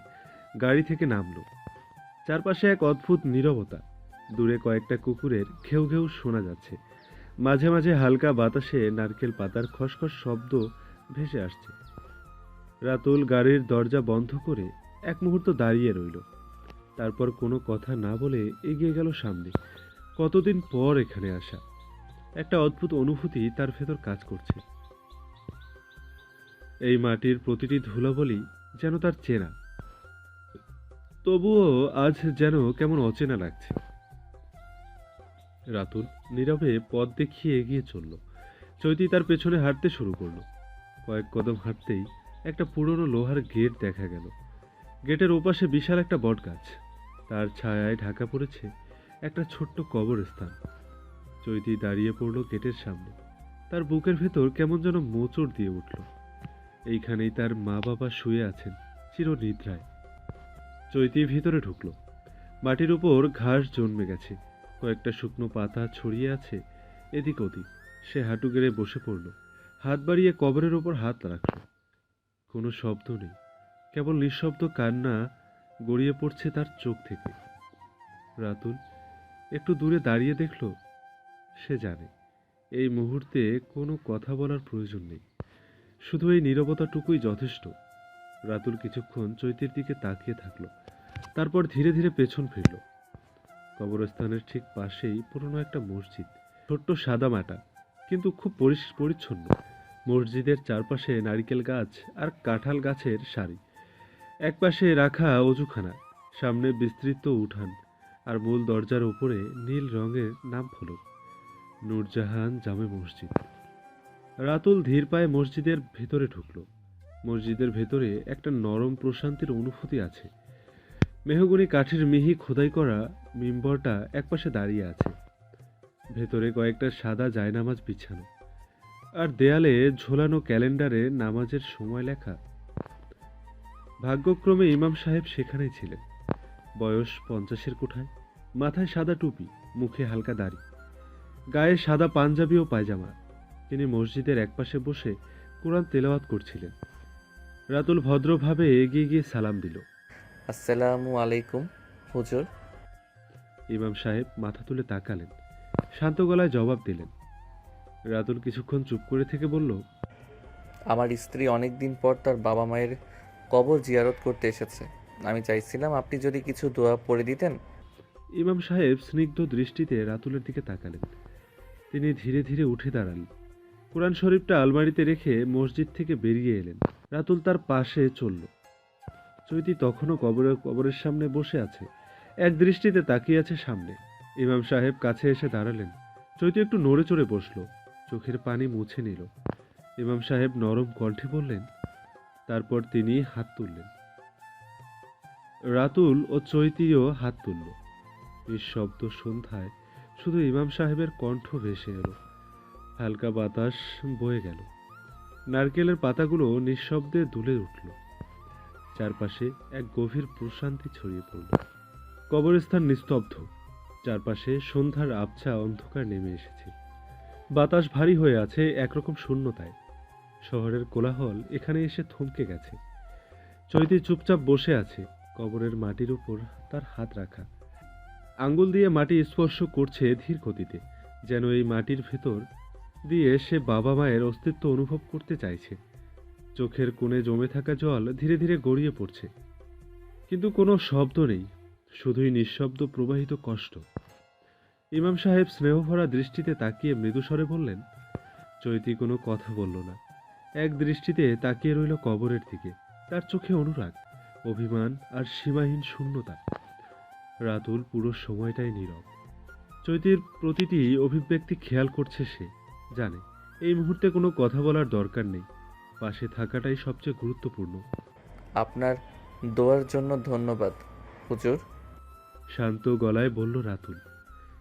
গাড়ি থেকে নামল। চারপাশে এক অদ্ভুত নীরবতা। দূরে কয়েকটা কুকুরের ঘেউ ঘেউ শোনা যাচ্ছে। মাঝে মাঝে হালকা বাতাসে নারকেল পাতার খসখস শব্দ ভেসে আসছে। রাতুল গাড়ির দরজা বন্ধ করে এক মুহূর্ত দাঁড়িয়ে রইল। তারপর কোনো কথা না বলে এগিয়ে গেল সামনে। কতদিন পর এখানে আসা। একটা অদ্ভুত অনুভূতি তার ভেতর কাজ করছে। এই মাটির প্রতিটি ধুলাবলি যেন তার চেনা, তবুও আজ যেন কেমন অচেনা লাগছে। রাতুল নীরবে পথ দেখিয়ে এগিয়ে চলল। চৈতি তার পেছনে হাঁটতে শুরু করলো। কয়েক কদম হাঁটতেই একটা পুরনো লোহার গেট দেখা গেল। গেটের ওপাশে বিশাল একটা বটগাছ, তার ছায়ায় ঢাকা পড়েছে একটা ছোট্ট কবরস্থান। চৈতি দাঁড়িয়ে পড়ল গেটের সামনে। তার বুকের ভেতর কেমন যেন মোচড় দিয়ে উঠল। এইখানেই তার মা বাবা শুয়ে আছেন চিরনিদ্রায়। চৈতি ভিতরে ঢুকল। মাটির উপর ঘাস জন্মে গেছে, কয়েকটা শুকনো পাতা ছড়িয়ে আছে এদিক ওদিক। সে হাঁটু গেড়ে বসে পড়ল, হাত বাড়িয়ে কবরের ওপর হাত রাখল। কোনো শব্দ নেই, কেবল নিঃশব্দ কান্না গড়িয়ে পড়ছে তার চোখ থেকে। রাতুল একটু দূরে দাঁড়িয়ে দেখল, সে জানে এই মুহূর্তে কোনো কথা বলার প্রয়োজন নেই, শুধু এই নীরবতাটুকুই যথেষ্ট। রাতুল কিছুক্ষণ চৈতির দিকে তাকিয়ে থাকলো, তারপর ধীরে ধীরে পেছন ফিরল। কবরস্থানের ঠিক পাশেই পুরনো একটা মসজিদ, ছোট্ট সাদামাটা কিন্তু খুব পরিচ্ছন্ন। মসজিদের চারপাশে নারিকেল গাছ আর কাঁঠাল গাছের সারি। একপাশে রাখা অজুখানা, সামনে বিস্তৃত উঠান, আর মূল দরজার উপরে নীল রঙের নাম ফলক, নূরজাহান জামে মসজিদ। রাতুল ধীর পায়ে মসজিদের ভেতরে ঢুকল। মসজিদের ভেতরে একটা নরম প্রশান্তির অনুভূতি আছে। মেহগনি কাঠের মিহি খোদাই করা মিম্বরটা একপাশে দাঁড়িয়ে আছে। ভেতরে কয়েকটা সাদা জায়নামাজ বিছানো, আর দেয়ালে ঝোলানো ক্যালেন্ডারে নামাজের সময় লেখা। ভাগ্যক্রমে ইমাম সাহেব সেখানেই ছিলেন। বয়স 50-এর কোঠায়, মাথায় সাদা টুপি, মুখে হালকা দাড়ি, গায়ে সাদা পাঞ্জাবি ও পায়জামা। তিনি মসজিদের একপাশে বসে কোরআন তেলাওয়াত করছিলেন। রাতুল ভদ্রভাবে এগিয়ে গিয়ে সালাম দিল। আসসালামু আলাইকুম হুজুর। ইমাম সাহেব মাথা তুলে তাকালেন, শান্ত গলায় জবাব দিলেন। রাতুল কিছুক্ষণ চুপ করে থেকে বলল, আমার স্ত্রী অনেক দিন পর তার বাবা মায়ের কবর জিয়ারত করতে এসেছে। আমি চাইছিলাম আপনি যদি কিছু দোয়া পড়ে দিতেন। ইমাম সাহেব স্নিগ্ধ দৃষ্টিতে রাতুলের দিকে তাকালেন। তিনি ধীরে ধীরে উঠে দাঁড়ালেন। কোরআন শরীফটা আলমারিতে রেখে মসজিদ থেকে বেরিয়ে এলেন। রাতুল তার পাশে চলল। চৈতি তখনও কবরের সামনে বসে আছে, এক দৃষ্টিতে তাকিয়ে আছে সামনে। ইমাম সাহেব কাছে এসে দাঁড়ালেন। চৈতি একটু নড়ে চড়ে বসল, চোখের পানি মুছে নিল। ইমাম সাহেব নরম কণ্ঠে বললেন, তারপর তিনি হাত তুললেন। রাতুল ও চৈতিও হাত তুলল। নিঃশব্দ সন্ধ্যায় শুধু ইমাম সাহেবের কণ্ঠ ভেসে এলো। হালকা বাতাস বয়ে গেল, নারকেলের পাতাগুলো নিঃশব্দে দুলে উঠল। চারপাশে এক গভীর প্রশান্তি ছড়িয়ে পড়ল। কবরস্থান নিস্তব্ধ, চারপাশে সন্ধ্যার আবছা অন্ধকার নেমে এসেছে। বাতাস ভারী হয়ে আছে একরকম শূন্যতায়। শহরের কোলাহল এখানে এসে থমকে গেছে। চৈতি চুপচাপ বসে আছে, কবরের মাটির উপর তার হাত রাখা। আঙ্গুল দিয়ে মাটি স্পর্শ করছে ধীর গতিতে, যেন এই মাটির ভেতর দিয়ে সে বাবা মায়ের অস্তিত্ব অনুভব করতে চাইছে। চোখের কোণে জমে থাকা জল ধীরে ধীরে গড়িয়ে পড়ছে, কিন্তু কোনো শব্দ নেই, শুধুই নিঃশব্দ প্রবাহিত কষ্ট। ইমাম সাহেব স্নেহভরা দৃষ্টিতে তাকিয়ে মৃদুস্বরে বললেন। চৈতি কোনো কথা বলল না, এক দৃষ্টিতে তাকিয়ে রইল কবরের দিকে। তার চোখে অনুরাগ, অভিমান আর সীমাহীন শূন্যতা। রাতুল পুরো সময়টাই নীরব। চৈতির প্রতিটি অভিব্যক্তি খেয়াল করছে সে, জানে এই মুহূর্তে কোনো কথা বলার দরকার নেই, পাশে থাকাটাই সবচেয়ে গুরুত্বপূর্ণ। আপনার দোয়ার জন্য ধন্যবাদ হুজুর। শান্ত গলায় বলল রাতুল।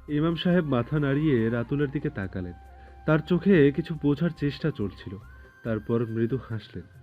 ইমাম সাহেব মাথা নাড়িয়ে রাতুলের দিকে তাকালেন। তার চোখে কিছু বোঝার চেষ্টা চলছিল, তারপর মৃদু হাসলেন।